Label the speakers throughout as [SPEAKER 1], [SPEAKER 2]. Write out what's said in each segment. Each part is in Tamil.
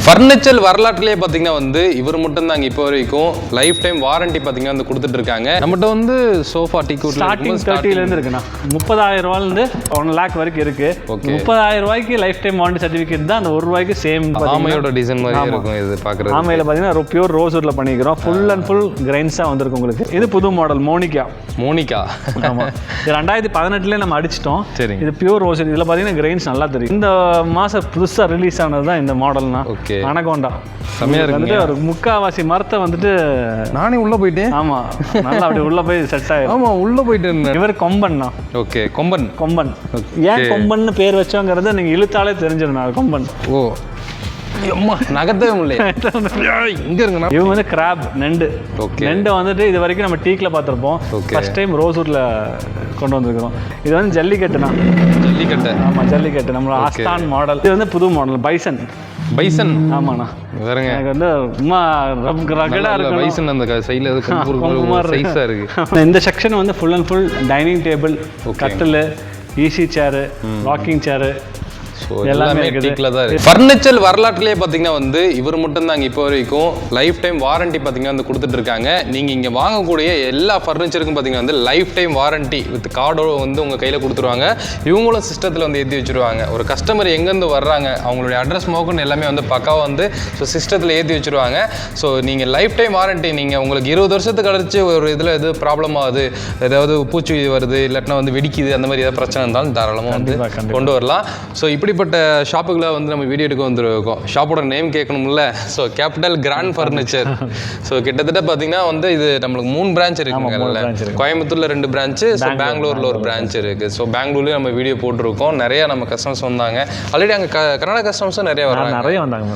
[SPEAKER 1] ஃபர்னிச்சர் வரலாற்றிலே பார்த்தீங்கன்னா வந்து இவர் மட்டும் தாங்க இப்போ வரைக்கும் லைஃப் டைம் வாரண்டி பார்த்தீங்கன்னா வந்து கொடுத்துட்டு இருக்காங்க. நம்மகிட்ட வந்து சோஃபா டீ
[SPEAKER 2] ஸ்டார்டிங் 30,000 இருக்குண்ணா. 30,000 ரூபாயிலிருந்து 1 லேக் வரைக்கும் இருக்கு. 30,000 ரூபாய்க்கு லைஃப் டைம் வாரண்டி சர்டிஃபிகேட் தான். அந்த 1 ரூபாய்க்கு சேம்
[SPEAKER 1] ஆமையோட டிசைன் மாதிரி இருக்கும். இது பார்க்குறது
[SPEAKER 2] ஆமையில் பார்த்தீங்கன்னா பியூர் ரோஸ்வுட்ல பண்ணிக்கிறோம். ஃபுல் அண்ட் ஃபுல் கிரைன்ஸாக வந்திருக்கு உங்களுக்கு. இது புது மாடல் மோனிகா. ஆமாம், இது 2018 நம்ம அடிச்சிட்டோம்.
[SPEAKER 1] சரி,
[SPEAKER 2] இது பியூர் ரோஸ்வுட். இதில் பார்த்தீங்கன்னா கிரைன்ஸ் நல்லா தெரியும். இந்த மாதம் புதுசாக ரிலீஸ் ஆனது தான் இந்த மாடல்னா. அனகோண்டா
[SPEAKER 1] செம்மையா இருக்கு.
[SPEAKER 2] வந்துட்டு ஒரு முக்காவாசி மரத்தை வந்துட்டு
[SPEAKER 1] நானே உள்ள போயிட்டேன்.
[SPEAKER 2] ஆமா, நல்லா அப்படி உள்ள போய் செட் ஆயிடும்.
[SPEAKER 1] ஆமா, உள்ள போயிட்டு
[SPEAKER 2] இவர் கொம்பன் தான்.
[SPEAKER 1] ஓகே, கொம்பன்.
[SPEAKER 2] ஏன் கொம்பன்னு பேர் வச்சோங்கிறத நீங்க இழுத்தாலே தெரிஞ்சிடும். கொம்பன்.
[SPEAKER 1] ஓ அம்மா, நகர்த்தவே முடியல. இங்க இருங்க.
[SPEAKER 2] இவங்க வந்து கிராப் நெண்டு. நெண்டை வந்துட்டு இது வரைக்கும் நம்ம டீக்ல பார்த்துருப்போம். ஃபர்ஸ்ட் டைம் ரோஸ்வுட்ல கொண்டு வந்திருக்கிறோம். இது வந்து ஜல்லிக்கட்டுனா. ஆமா, ஜல்லிக்கட்டு நம்ம ஆஸ்தான் மாடல். இது வந்து புது மாடல் பைசன். ஆமாண்ணா,
[SPEAKER 1] வேறங்க.
[SPEAKER 2] எனக்கு வந்து சும்மா ரகடா இருக்கு.
[SPEAKER 1] பைசன் அந்த சைடுல சைஸா இருக்கு.
[SPEAKER 2] இந்த செக்ஷன் வந்து full and full dining table, கட்டில், ஈஸி சேரு, ராக்கிங் சேரு
[SPEAKER 1] எல்லாமே டீக்ல தான் இருக்கு. ஃபர்னிச்சர் வரலாற்றிலே பார்த்தீங்கன்னா வந்து இவர் மட்டும் தாங்க இப்போ வரைக்கும் லைஃப் டைம் வாரண்டி பார்த்தீங்கன்னா வந்து கொடுத்துட்டு இருக்காங்க. நீங்க இங்க வாங்கக்கூடிய எல்லா ஃபர்னிச்சருக்கும் பார்த்தீங்கன்னா வந்து லைஃப் டைம் வாரண்டி வித் கார்டோட வந்து உங்க கையில கொடுத்துருவாங்க. இவங்களும் சிஸ்டத்தில் வந்து ஏற்றி வச்சிருவாங்க. ஒரு கஸ்டமர் எங்கேருந்து வர்றாங்க, அவங்களுடைய அட்ரஸ் மோக்கன்னு எல்லாமே வந்து பக்காவாக வந்து சிஸ்டத்தில் ஏற்றி வச்சிருவாங்க. ஸோ நீங்கள் லைஃப் டைம் வாரண்டி நீங்கள் உங்களுக்கு 20 வருஷத்துக்கு கழிச்சு ஒரு இதில் எது ப்ராப்ளம் ஆகுது, ஏதாவது பூச்சி வருது, இல்லாட்டினா வந்து வெடிக்குது, அந்த மாதிரி ஏதாவது பிரச்சனை இருந்தாலும் தாராளமாக வந்து கொண்டு வரலாம். ஸோ இப்படிப்பட்ட ஷாப்புகளை வந்து நம்ம வீடியோ எடுக்க வந்துருக்கோம். ஷாப்போட நேம் கேட்கணும்ல. So capital grand furniture. So கிட்டத்தட்ட பார்த்தீங்கன்னா வந்து இது நம்மளுக்கு 3 பிரான்ச் இருக்குங்க. கோயம்புத்தூர்ல 2 பிரான்ச்சு, பெங்களூர்ல ஒரு பிரான்ச் இருக்கு. ஸோ பெங்களூர்லயும் நம்ம வீடியோ போட்டிருக்கோம். நிறைய நம்ம கஸ்டமர்ஸ் வந்தாங்க. ஆல்ரெடி அங்கே கன்னட கஸ்டமர்ஸும் நிறைய வந்தாங்க.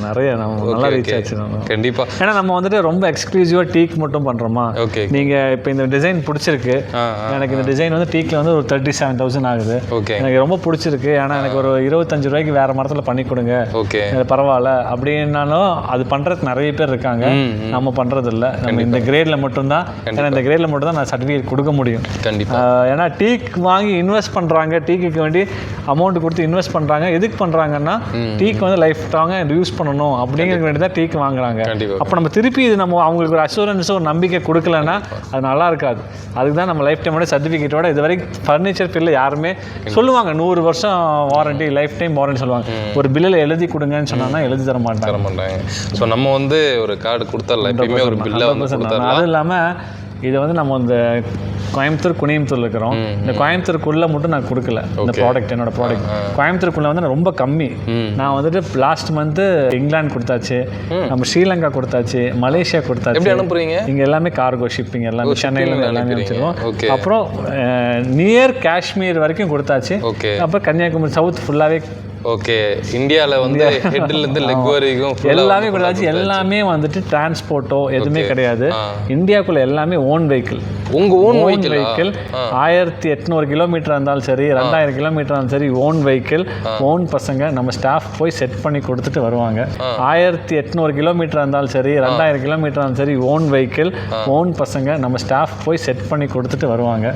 [SPEAKER 2] நல்லா ரீச் ஆச்சு.
[SPEAKER 1] கண்டிப்பா.
[SPEAKER 2] ஏன்னா நம்ம வந்துட்டு ரொம்ப எக்ஸ்க்ளூசிவா டீக் மட்டும் பண்றோமா. நீங்க இப்போ இந்த டிசைன் பிடிச்சிருக்கு. எனக்கு இந்த டிசைன் வந்து டீக்ல வந்து ஒரு 37,000 ஆகுது. எனக்கு ரொம்ப பிடிச்சிருக்கு. ஏன்னா எனக்கு ஒரு 25 ரூபாய்க்கு வேற மரத்துல பண்ணி கொடுங்க, பரவாயில்ல அப்படின்னாலும் அது பண்றதுக்கு நிறைய பேர் இருக்காங்க. நம்ம பண்றது இல்லை. நம்ம இந்த கிரேட்ல மட்டும்தான். ஏன்னா இந்த கிரேட்ல மட்டும் தான் நான் சர்டிஃபிகேட் கொடுக்க முடியும். ஏன்னா டீக் வாங்கி இன்வெஸ்ட் பண்றாங்க, டீக்கு வேண்டி அமௌண்ட் கொடுத்து இன்வெஸ்ட் பண்றாங்க. எதுக்கு பண்றாங்கன்னா டீக் வந்து லைஃப் லாங்கா யூஸ் பண்ணணும் அப்படிங்கிறது வேண்டி தான் டீக் வாங்குறாங்க. அப்போ நம்ம திருப்பி இது நம்ம அவங்களுக்கு ஒரு அஷூரன்ஸ், ஒரு நம்பிக்கை கொடுக்கலன்னா அது நல்லா இருக்காது. அதுக்கு தான் நம்ம லைஃப் டைமோட சர்டிஃபிகேட்டோட இது வரைக்கும் ஃபர்னிச்சர் ஃபீல்டில் யாருமே சொல்லுவாங்க 100 வருஷம் வாரண்டி, லைஃப் டைம் வாரண்டி சொல்லுவாங்க. ஒரு பில்லில் எழுதி கொடுங்கன்னு சொன்னா எழுதி தர மாட்டாங்க.
[SPEAKER 1] ஸோ நம்ம வந்து ஒரு கார்டு கொடுத்தரலாம், எப்பயுமே ஒரு பில்லை வந்து கொடுத்தரலாம்.
[SPEAKER 2] அது இல்லாமல் இதை வந்து நம்ம இந்த கோயம்புத்தூர்ல இருக்கிறோம். இந்த கோயம்புத்தூருக்குள்ள மட்டும் நான் கொடுக்கல. இந்த ப்ராடக்ட், என்னோட ப்ராடக்ட் கோயம்புத்தூருக்குள்ள வந்து ரொம்ப கம்மி. நான் வந்துட்டு லாஸ்ட் மந்த் இங்கிலாந்து கொடுத்தாச்சு, நம்ம ஸ்ரீலங்கா கொடுத்தாச்சு, மலேசியா கொடுத்தாச்சு.
[SPEAKER 1] எப்படி அனுப்புறீங்க?
[SPEAKER 2] இங்க எல்லாமே கார்கோ ஷிப்பிங் எல்லாமே சென்னையில எல்லாமே வச்சிருக்கோம். அப்புறம் நியர் காஷ்மீர் வரைக்கும் கொடுத்தாச்சு. அப்புறம் கன்னியாகுமரி சவுத் ஃபுல்லாவே.
[SPEAKER 1] இந்தியாவில் வந்து ஹெட்ல இருந்து லெக் வரைக்கும்
[SPEAKER 2] எல்லாமே கொடுத்தாச்சு. எல்லாமே வந்துட்டு டிரான்ஸ்போர்ட்டோ எதுவுமே கிடையாது. இந்தியாவுக்குள்ள எல்லாமே ஓன் வெஹிக்கிள்.
[SPEAKER 1] உங்க ஓன்
[SPEAKER 2] வெஹிக்கிள் 1800 கிலோமீட்டர் இருந்தாலும் சரி, 2000 கிலோமீட்டர் இருந்தாலும் சரி, ஓன் வெஹிக்கிள், ஓன் பசங்க. நம்ம ஸ்டாஃப் போய் செட் பண்ணி கொடுத்துட்டு வருவாங்க. 1800 கிலோமீட்டர் இருந்தாலும் சரி, 2000 கிலோமீட்டர் இருந்தாலும் சரி, ஓன் வெஹிக்கிள், ஓன் பசங்க. நம்ம ஸ்டாஃப் போய் செட் பண்ணி கொடுத்துட்டு வருவாங்க.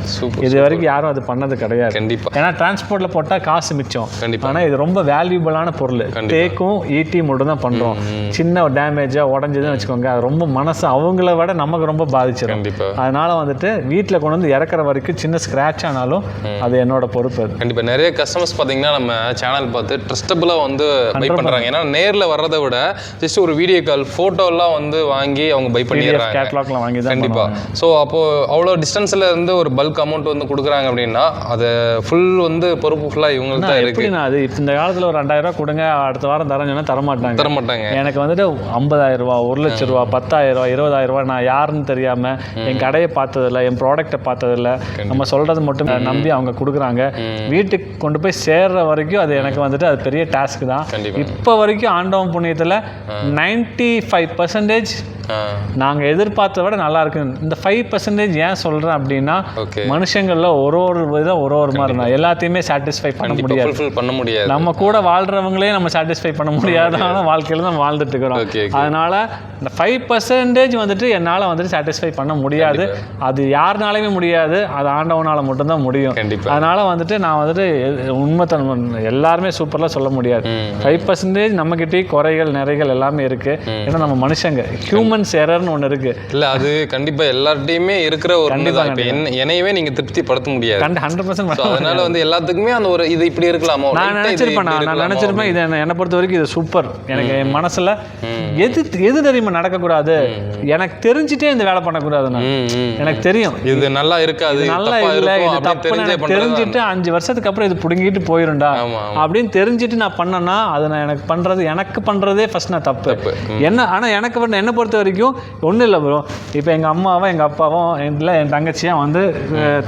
[SPEAKER 2] இது வரைக்கும் யாரும் அது பண்ணது கிடையாது. ஏன்னா டிரான்ஸ்போர்ட்ல போட்டா காசு மிச்சம். ஆனா இது ரொம்ப வேல்யூபிளான பொருள். தேக்கும் ஈட்டி மட்டும் தான் பண்றோம். சின்ன டேமேஜா உடஞ்சதுன்னு வச்சுக்கோங்க, அது ரொம்ப மனசு அவங்கள விட நமக்கு ரொம்ப பாதிச்சிடும். அதனால வந்துட்டு வீட்டில் கொண்டு வந்து இறக்குற வரைக்கும் சின்ன ஸ்கிராட்ச் ஆனாலும் அது என்னோட பொறுப்பு.
[SPEAKER 1] கண்டிப்பா நிறைய கஸ்டமர்ஸ் பார்த்தீங்கன்னா நம்ம சேனல் பார்த்து ட்ரஸ்டபிளா வந்து பை பண்றாங்க. ஏன்னா நேரில் வர்றதை விட ஜஸ்ட் ஒரு வீடியோ கால், போட்டோலாம் வந்து வாங்கி அவங்க பை பண்ணிடுறாங்க.
[SPEAKER 2] கேட்லாக்லாம் வாங்கி தான்
[SPEAKER 1] கண்டிப்பா. ஸோ அப்போ அவ்வளோ டிஸ்டன்ஸ்ல இருந்து ஒரு பல்க் அமௌண்ட் வந்து கொடுக்குறாங்க அப்படின்னா அது ஃபுல் வந்து பொறுப்பு ஃபுல்லாக இவங்களுக்கு தான் இருக்கு.
[SPEAKER 2] அது இந்த காலத்தில் ஒரு 2000 ரூபா கொடுங்க, அடுத்த வாரம் தரேன்னு சொன்னா தரமாட்டாங்க. எனக்கு வந்துட்டு 50,000 ரூபா, 1 லட்சம் ரூபா, 10,000 ரூபா, 20,000 ரூபா நான் யாருன்னு தெரியாம, என் கடையை பார்த்ததில்ல, என் ப்ராடக்டை பார்த்ததில்ல, நம்ம சொல்றது மட்டும் நம்பி அவங்க கொடுக்குறாங்க. வீட்டுக்கு கொண்டு போய் சேர்ற வரைக்கும் அது எனக்கு வந்துட்டு அது பெரிய டாஸ்க் தான். இப்போ வரைக்கும் ஆண்டவன் புண்ணியத்தில் 95% நாங்க எதிர்பார்த்ததை விட நல்லா இருக்கு. இந்த 5% ஏன் சொல்றேன் அப்படின்னா, மனுஷங்கள்ல ஒரு விதம் ஒரு மாதிரி இருந்தா எல்லாத்தையுமே சாட்டிஸ்ஃபை பண்ண முடியாது.
[SPEAKER 1] நம்ம
[SPEAKER 2] கூட வாழ்கிறவங்களே நம்ம சாட்டிஸ்ஃபை பண்ண முடியாதான வாழ்க்கையில் நம்ம வாழ்ந்துட்டு இருக்கிறோம். அதனால் இந்த 5% வந்துட்டு என்னால் வந்துட்டு சாட்டிஸ்ஃபை பண்ண முடியாது. அது யாருனாலுமே முடியாது, அது ஆண்டவனால் மட்டும்தான் முடியும். அதனால் வந்துட்டு நான் வந்துட்டு உண்மைத்தன்மை எல்லாருமே சூப்பராக சொல்ல முடியாது. 5% நம்மகிட்டே குறைகள் நிறைகள் எல்லாமே இருக்குது. ஏன்னா நம்ம மனுஷங்க ஹியூமன்ஸ் எரர்னு ஒன்று இருக்குது.
[SPEAKER 1] இல்லை அது கண்டிப்பாக எல்லார்ட்டையுமே இருக்கிற ஒரு என்னையவே நீங்கள் திருப்திப்படுத்த முடியாது
[SPEAKER 2] 100%.
[SPEAKER 1] அதனால வந்து எல்லாத்துக்குமே அந்த ஒரு இது இப்படி இருக்கலாமோ
[SPEAKER 2] நான் நினச்சிருப்பேன் இது என்னை பொறுத்த வரைக்கும் இது சூப்பர். எனக்கு என் மனசில் எது தெரியுமா நடக்கக்கூடாது, எனக்கு தெரிஞ்சுட்டே இந்த வேலை பண்ணக்கூடாது. எனக்கு தெரியும்
[SPEAKER 1] இது நல்லா இருக்காது,
[SPEAKER 2] நல்லா இல்லை, இது தப்புன்னு எனக்கு தெரிஞ்சுட்டு 5 வருஷத்துக்கு அப்புறம் இது பிடுங்கிட்டு போயிருண்டா அப்படின்னு தெரிஞ்சுட்டு நான் பண்ணேன்னா அது நான் எனக்கு பண்ணுறதே ஃபர்ஸ்ட் நான் தப்பு என்ன. ஆனால் எனக்கு என்னை பொறுத்த வரைக்கும் ஒன்றும் இல்லை ப்ரோ. இப்போ எங்கள் அம்மாவும் எங்கள் அப்பாவும் இல்லை என் தங்கச்சியாக வந்து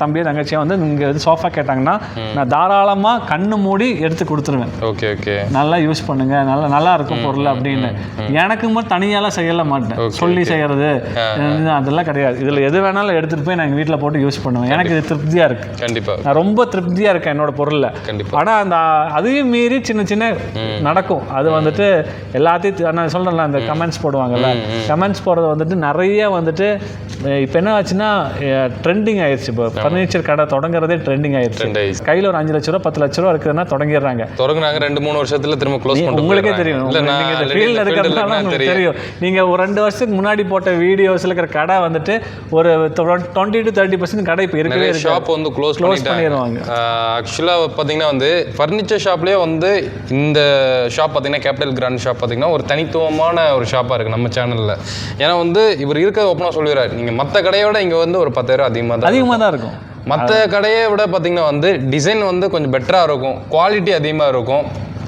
[SPEAKER 2] தம்பியும் தங்கச்சியாக வந்து இங்கே வந்து சோஃபா கேட்டாங்கன்னா நான் தாராளமாக கண்ணு மூடி எடுத்து கொடுத்துருவேன்.
[SPEAKER 1] ஓகே
[SPEAKER 2] நல்லா யூஸ் பண்ணுங்க, நல்லா இருக்கும் பொருள் அப்படின்னு. எனக்கு மட்டும் தனியாலாம் செய்யல மாட்டேன், சொல்லி செய்யறது அதெல்லாம் கிடையாது. இதில் எது வேணாலும் எடுத்துகிட்டு போய் நான் எங்கள் வீட்டில் போட்டு யூஸ் பண்ணுவேன். எனக்கு இது திருப்தியாக இருக்குது.
[SPEAKER 1] கண்டிப்பாக
[SPEAKER 2] நான் ரொம்ப திருப்தியாக இருக்கேன் என்னோட பொருளில். ஆனால் அந்த அதையும் மீறி சின்ன நடக்கும். அது வந்துட்டு எல்லாத்தையும் நான் சொல்கிறேன்ல, அந்த கமெண்ட்ஸ் போடுவாங்கல்ல, கமெண்ட்ஸ் போடுறது வந்துட்டு நிறைய வந்துட்டு இப்போ என்ன ஆச்சுன்னா ட்ரெண்டிங் ஆயிடுச்சு. இப்போ ஃபர்னிச்சர் கடை தொடங்குறதே ட்ரெண்டிங் ஆயிடுச்சு. கையில் ஒரு 5 லட்ச ரூபா 10 லட்ச ரூபா இருக்குதுன்னா தொடங்கிடுறாங்க.
[SPEAKER 1] 2-3 வருஷத்துல திரும்ப க்ளோஸ் பண்ணுறாங்க.
[SPEAKER 2] உங்களுக்கே தெரியும், ஃபீல்டில் இருக்கிறதுனால உங்களுக்கு தெரியும். நீங்கள் ஒரு 2 வருஷத்துக்கு முன்னாடி போட்ட வீடியோஸில் இருக்கிற கடை வந்துட்டு ஒரு 20 to 30% கடை இப்போ இருக்கவே
[SPEAKER 1] ஷாப் வந்து க்ளோஸ் பண்ணிடுவாங்க. ஆக்சுவலாக பார்த்தீங்கன்னா வந்து ஃபர்னிச்சர் ஷாப்லேயே வந்து இந்த ஷாப் பார்த்தீங்கன்னா கேபிட்டல் கிராண்ட் ஷாப் பார்த்தீங்கன்னா ஒரு தனித்துவமான ஒரு ஷாப்பாக இருக்குது நம்ம சேனலில். ஏன்னா வந்து இவர் இருக்கிற ஓப்பனாக சொல்லிடுறாரு, நீங்கள் மற்ற கடையோட இங்கே வந்து ஒரு 10,000 அதிகமாக தான் இருக்கும். மற்ற கடையை விட பார்த்தீங்கன்னா வந்து டிசைன் வந்து கொஞ்சம் பெட்டராக இருக்கும், குவாலிட்டி அதிகமாக இருக்கும்,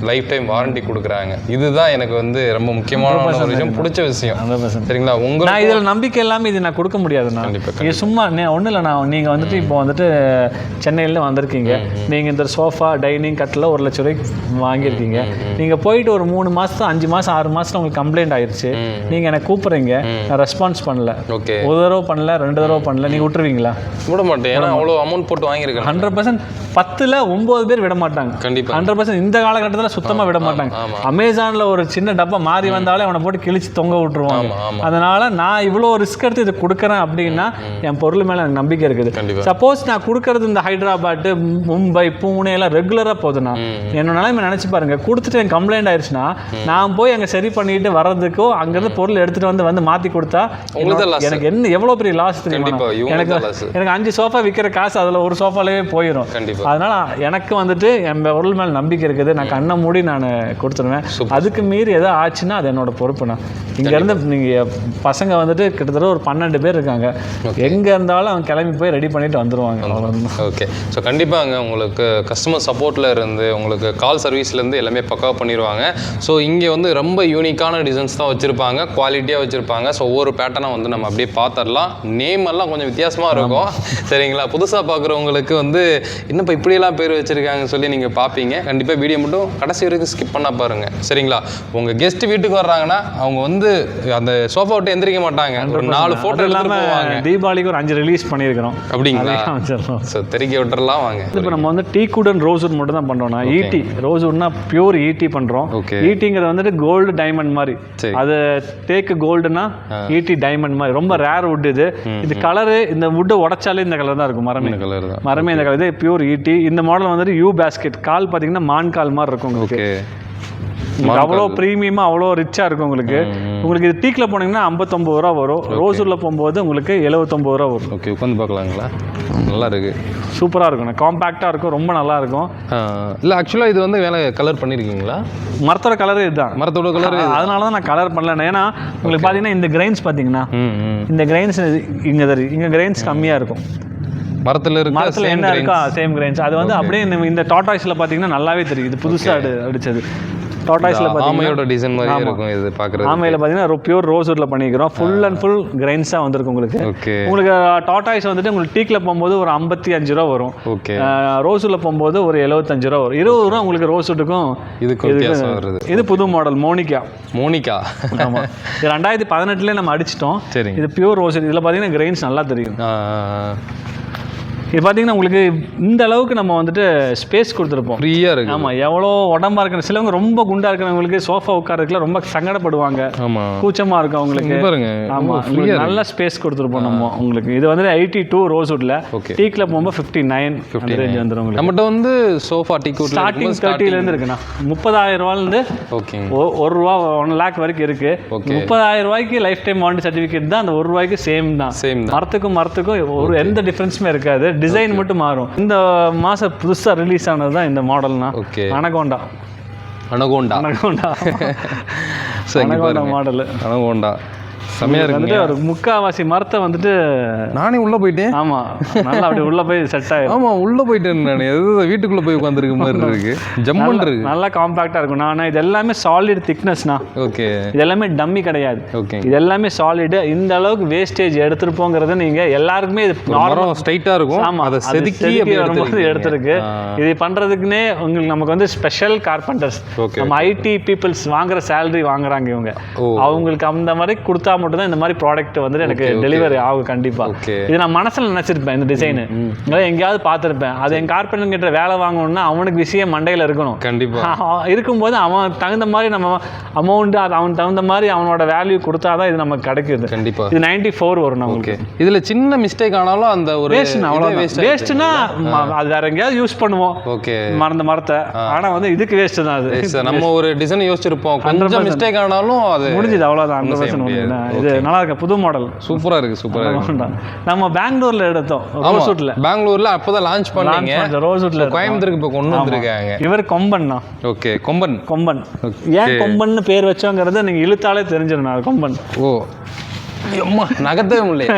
[SPEAKER 1] லைஃப் டைம் வாரண்டி கொடுக்குறாங்க. இதுதான் எனக்கு வந்து ரொம்ப முக்கியமான ஒரு விஷயம், பிடிச்ச விஷயம். சரிங்களா, நான்
[SPEAKER 2] இதில் நம்பிக்கை இல்லாமல் இது நான் கொடுக்க முடியாதுண்ணா. இது சும்மா ஒன்றும் இல்லை. நீங்கள் வந்துட்டு இப்போ வந்துட்டு சென்னையில் வந்திருக்கீங்க, நீங்கள் இந்த சோஃபா டைனிங் கட்டில் 1 லட்ச ரூபாய்க்கு வாங்கியிருக்கீங்க. நீங்கள் போயிட்டு ஒரு 3 மாதம் 5 மாதம் 6 மாதத்தில் உங்களுக்கு கம்ப்ளைண்ட் ஆயிடுச்சு, நீங்கள் எனக்கு கூப்பிட்றீங்க, நான் ரெஸ்பான்ஸ் பண்ணல, ஒரு தடவை பண்ணல 2 தடவை பண்ணல, நீங்கள் விட்டுருவீங்களா?
[SPEAKER 1] விட மாட்டேன். ஏன்னா அவ்வளோ அமௌண்ட் போட்டு வாங்கியிருக்கேன்.
[SPEAKER 2] 100% 10ல் 9 பேர் விட மாட்டாங்க. கண்டிப்பாக 100% இந்த காலகட்டத்தில் சுத்தமாக விட மாட்டாங்க. அமேசானில் ஒரு சின்ன டப்பா மாறி வந்தாலே அவனை போட்டு கிழிச்சு தொங்க விட்டுருவாங்க. அதனால நான் இவ்வளோ ரிஸ்க் எடுத்து இது கொடுக்குறேன் அப்படின்னா என் பொருள் மேலே எனக்கு நம்பிக்கை இருக்குது. சப்போஸ் நான் கொடுக்கறது இந்த ஹைதராபாத், மும்பை, பூனே எல்லாம் ரெகுலராக போகுதுன்னா என்னோட நிலைமை நினச்சி பாருங்க. கொடுத்துட்டு எனக்கு கம்ப்ளைண்ட் ஆயிடுச்சுன்னா நான் போய் அங்கே சரி பண்ணிட்டு வர்றதுக்கோ அங்கேருந்து பொருள் எடுத்துகிட்டு வந்து மாற்றி கொடுத்தா எனக்கு என்ன எவ்வளோ பெரிய லாஸ் தெரியுமா? எனக்கு 5 சோஃபா விற்கிற காசு அதில் ஒரு சோஃபாலேயே போயிடும். அதனால எனக்கு வந்துட்டு என் பொருள் மேலே நம்பிக்கை இருக்குது. நான் கண்ணை மூடி நான் கொடுத்துருவேன். அதுக்கு மீறி எதாவது ஆச்சுன்னா அது என்னோட பொறுப்புண்ணா. இங்கேருந்து நீங்கள் பசங்க வந்துட்டு கிட்டத்தட்ட ஒரு 12 பேர் இருக்காங்க. எங்கே இருந்தாலும் அவங்க கிளம்பி போய் ரெடி பண்ணிட்டு வந்துடுவாங்க.
[SPEAKER 1] ஓகே. ஸோ கண்டிப்பாங்க உங்களுக்கு கஸ்டமர் சப்போர்ட்டில் இருந்து உங்களுக்கு கால் சர்வீஸ்லேருந்து எல்லாமே பக்காவாக பண்ணிடுவாங்க. ஸோ இங்கே வந்து ரொம்ப யூனிக்கான டிசைன்ஸ் தான் வச்சுருப்பாங்க, குவாலிட்டியாக வச்சுருப்பாங்க. ஸோ ஒவ்வொரு பேட்டர்னாக வந்து நம்ம அப்படியே பார்த்துடலாம். நேம் எல்லாம் கொஞ்சம் வித்தியாசமாக இருக்கும். சரிங்களா, புதுசாக பார்க்குறவங்களுக்கு வந்து என்னப்பா இப்படியெல்லாம் பேர் வச்சுருக்காங்கன்னு சொல்லி நீங்கள் பார்ப்பீங்க. கண்டிப்பாக வீடியோ மட்டும் கடைசி வரைக்கும் ஸ்கிப் பண்ண பாருங்க. சரிங்களா, உங்கள் கெஸ்ட் வீட்டுக்கு வர்றாங்கன்னா அவங்க வந்து அந்த சோஃபா விட்டு எந்திரிக்க மாட்டாங்க. ஒரு 4 ஃபோட்டோ எடுத்துட்டு போவாங்க.
[SPEAKER 2] தீபாவளிக்கு ஒரு 5 ரிலீஸ் பண்ணியிருக்கிறோம்.
[SPEAKER 1] அப்படிங்களா? ஸோ தெரிக்க விட்டுறலாம் வாங்க.
[SPEAKER 2] இப்போ நம்ம வந்து டீக்வுட் அண்ட் ரோஸ்வுட் மட்டும் தான் பண்ணுறோம்னா, ஈட்டி ரோஸ்வுட்னா பியூர் ஈட்டி பண்ணுறோம். ஈட்டிங்கிறது வந்துட்டு கோல்டு டைமண்ட் மாதிரி, அது தேக்கு கோல்டுனா ஈட்டி டைமண்ட் மாதிரி ரொம்ப ரேர் வுட். இது கலரு இந்த வுட்டை உடைச்சாலே இந்த கலர் தான் இருக்கும். மரமே இந்த கலர். இது பியூர் ஈட்டி. இந்த மாடல் வந்துட்டு யூ பேஸ்கெட். கால் பார்த்தீங்கன்னா மான் கால் மாதிரி இருக்கும் உங்களுக்கு. அவ்வளோ ப்ரீமியமாக அவ்வளோ ரிச்சாக இருக்கும் உங்களுக்கு. உங்களுக்கு இது டீக்கில் போனீங்கன்னா 59 ரூபா வரும். ரோஸ்வுட்டில் போகும்போது உங்களுக்கு 79 ரூபா வரும்.
[SPEAKER 1] ஓகே, உட்காந்து பார்க்கலாங்களா? நல்லா இருக்குது,
[SPEAKER 2] சூப்பராக இருக்கும், காம்பேக்டாக இருக்கும், ரொம்ப நல்லா இருக்கும்.
[SPEAKER 1] இல்லை ஆக்சுவலாக இது வந்து வேலை கலர் பண்ணியிருக்கீங்களா?
[SPEAKER 2] மரத்தோட கலர் இதுதான், மரத்தோட கலர். அதனால தான் நான் கலர் பண்ணல. ஏன்னா உங்களுக்கு பார்த்தீங்கன்னா இந்த கிரைன்ஸ் பார்த்தீங்கன்னா இந்த கிரைன்ஸ் இங்கே கிரைன்ஸ் கம்மியாக இருக்கும். மரத்தில் என்ன இருக்கா சேம் கிரைன்ஸ். அது வந்து அப்படியே இந்த டாட்டாய்ஸில் பார்த்தீங்கன்னா நல்லாவே தெரியும். இது புதுசாக அடித்தது. டாட்டாய்ஸில்
[SPEAKER 1] பார்த்தீங்கன்னா டிசைன் மாதிரி இருக்கும். இது பார்க்குறது
[SPEAKER 2] ஆமையில் பார்த்தீங்கன்னா பியூர் ரோஸ்வுட்ல பண்ணிக்கிறோம். ஃபுல் அண்ட் ஃபுல் கிரைன்ஸாக வந்துருக்கு உங்களுக்கு. உங்களுக்கு டாட்டாய்ஸ் வந்துட்டு உங்களுக்கு டீக்கில் போகும்போது ஒரு 55 ரூபா வரும். ரோஸ்வுட்ல போகும்போது ஒரு 75 ரூபா வரும். 20 ரூபா உங்களுக்கு ரோஸ்வுட்டுக்கும் இது புது மாடல் மோனிகா. ஆமாம், இது 2018 நம்ம அடிச்சிட்டோம். இது பியூர் ரோஸ்வுட். இதில் பார்த்தீங்கன்னா கிரைன்ஸ் நல்லா தெரியும். இது பார்த்தீங்கன்னா உங்களுக்கு இந்த அளவுக்கு நம்ம வந்துட்டு ஸ்பேஸ் கொடுத்துருப்போம்,
[SPEAKER 1] ஃப்ரீயாக இருக்கு.
[SPEAKER 2] ஆமாம், எவ்வளோ உடம்பா இருக்கிற சிலவங்க ரொம்ப குண்டாக இருக்கிறவங்களுக்கு சோஃபா உட்காரதுக்குலாம் ரொம்ப சங்கடப்படுவாங்க,
[SPEAKER 1] ஆமாம்,
[SPEAKER 2] கூச்சமாக இருக்கும் அவங்களுக்கு.
[SPEAKER 1] பாருங்க,
[SPEAKER 2] ஆமாம், நல்ல ஸ்பேஸ் கொடுத்துருப்போம் நம்ம உங்களுக்கு. இது வந்து 82 ரோஸ்வுட்ல, டீக்ல போகும்போது 59 ரேஞ்ச் வந்துடும் உங்களுக்கு.
[SPEAKER 1] நம்மகிட்ட வந்து சோஃபா டீக்
[SPEAKER 2] ஸ்டார்டிங் 30லேருந்து இருக்குண்ணா. 30,000 ரூபாயிலேருந்து
[SPEAKER 1] ஓகே
[SPEAKER 2] ₹1 1 லேக் வரைக்கும் இருக்கு. 30,000 ரூபாய்க்கு லைஃப் டைம் வாரண்டி சர்டிஃபிகேட் தான். அந்த ₹1 சேம் தான். மரத்துக்கும் ஒரு எந்த டிஃபரன்ஸுமே இருக்காது, டிசைன் மட்டும் மாறும். இந்த மாதம் புதுசாக ரிலீஸ் ஆனது தான் இந்த மாடல்னா அனகோண்டா மாடல்.
[SPEAKER 1] அனகோண்டா செம்மையா இருக்கு.
[SPEAKER 2] ஒரு முக்காவாசி மரத்தை வந்துட்டு
[SPEAKER 1] நானே உள்ள போயிட்டேன்.
[SPEAKER 2] ஆமா, நல்லா அப்படி உள்ள போய் செட் ஆயிடும்.
[SPEAKER 1] ஆமா, உள்ள போயிட்டேன் நான். வீட்டுக்குள்ள போய் உட்காந்துருக்க மாதிரி இருக்கு, ஜம்மன் இருக்கு, நல்லா
[SPEAKER 2] காம்பாக்டா இருக்கும். நான் இது எல்லாமே சாலிட் திக்னஸ்னா.
[SPEAKER 1] ஓகே,
[SPEAKER 2] இது எல்லாமே டம்மி கிடையாது.
[SPEAKER 1] ஓகே,
[SPEAKER 2] இது எல்லாமே சாலிட். இந்த அளவுக்கு வேஸ்டேஜ் எடுத்துருப்போங்கிறது நீங்க எல்லாருக்குமே இது நார்மலா
[SPEAKER 1] ஸ்ட்ரைட்டா இருக்கும்.
[SPEAKER 2] ஆமா, அதை செதுக்கி வரும்போது எடுத்துருக்கு. இது பண்றதுக்குன்னே உங்களுக்கு நமக்கு வந்து ஸ்பெஷல் கார்பெண்டர்ஸ், நம்ம ஐடி பீப்புள்ஸ் வாங்குற சேலரி வாங்குறாங்க இவங்க. அவங்களுக்கு அந்த மாதிரி கொடுத்தா மட்டும்தான் இந்த மாதிரி ப்ராடக்ட் வந்து எனக்கு டெலிவரி ஆகும் கண்டிப்பா. இது நான் மனசுல நினைச்சிருப்பேன், இந்த டிசைன் எங்கேயாவது பார்த்துருப்பேன். அது என் கார்பெண்டர் கிட்ட வேலை வாங்கணும்னா அவனுக்கு விஷயம் மண்டையில இருக்கணும்.
[SPEAKER 1] கண்டிப்பா
[SPEAKER 2] இருக்கும்போது அவன் தகுந்த மாதிரி நம்ம அமௌண்ட், அவன் தகுந்த மாதிரி அவனோட வேல்யூ கொடுத்தாதான் இது நமக்கு கிடைக்குது.
[SPEAKER 1] கண்டிப்பா
[SPEAKER 2] இது 94 வரும் நமக்கு.
[SPEAKER 1] இதுல சின்ன மிஸ்டேக் ஆனாலும் அந்த ஒரு
[SPEAKER 2] வேஸ்ட்னா அது வேற எங்கேயாவது யூஸ் பண்ணுவோம்.
[SPEAKER 1] ஓகே,
[SPEAKER 2] மரத்தை. ஆனா வந்து இதுக்கு வேஸ்ட் தான். அது
[SPEAKER 1] நம்ம ஒரு டிசைன் யோசிச்சிருப்போம், கொஞ்சம் மிஸ்டேக் ஆனாலும் அது
[SPEAKER 2] முடிஞ்சது, அவ்வளவுதான். இது நல்லா இருக்கு, புது மாடல்,
[SPEAKER 1] சூப்பரா இருக்கு. சூப்பரா இருக்கு.
[SPEAKER 2] நம்ம பெங்களூர்ல எடுத்தோம், ரோஸ்வுட்ல.
[SPEAKER 1] பெங்களூர்ல அப்பதான் லான்ச் பண்ணீங்க, ரோஸ்வுட்ல. கோயம்புத்தூருக்கு இப்ப கொண்டு வந்திருக்காங்க.
[SPEAKER 2] இவர் கொம்பன்னா.
[SPEAKER 1] ஓகே, கொம்பன்.
[SPEAKER 2] ஏன் கொம்பன்னு பேர் வச்சோங்கிறத நீங்க இழுத்தாலே தெரிஞ்சிடும். கொம்பன்.
[SPEAKER 1] ஓ அம்மா, நகத்தவே முடியல.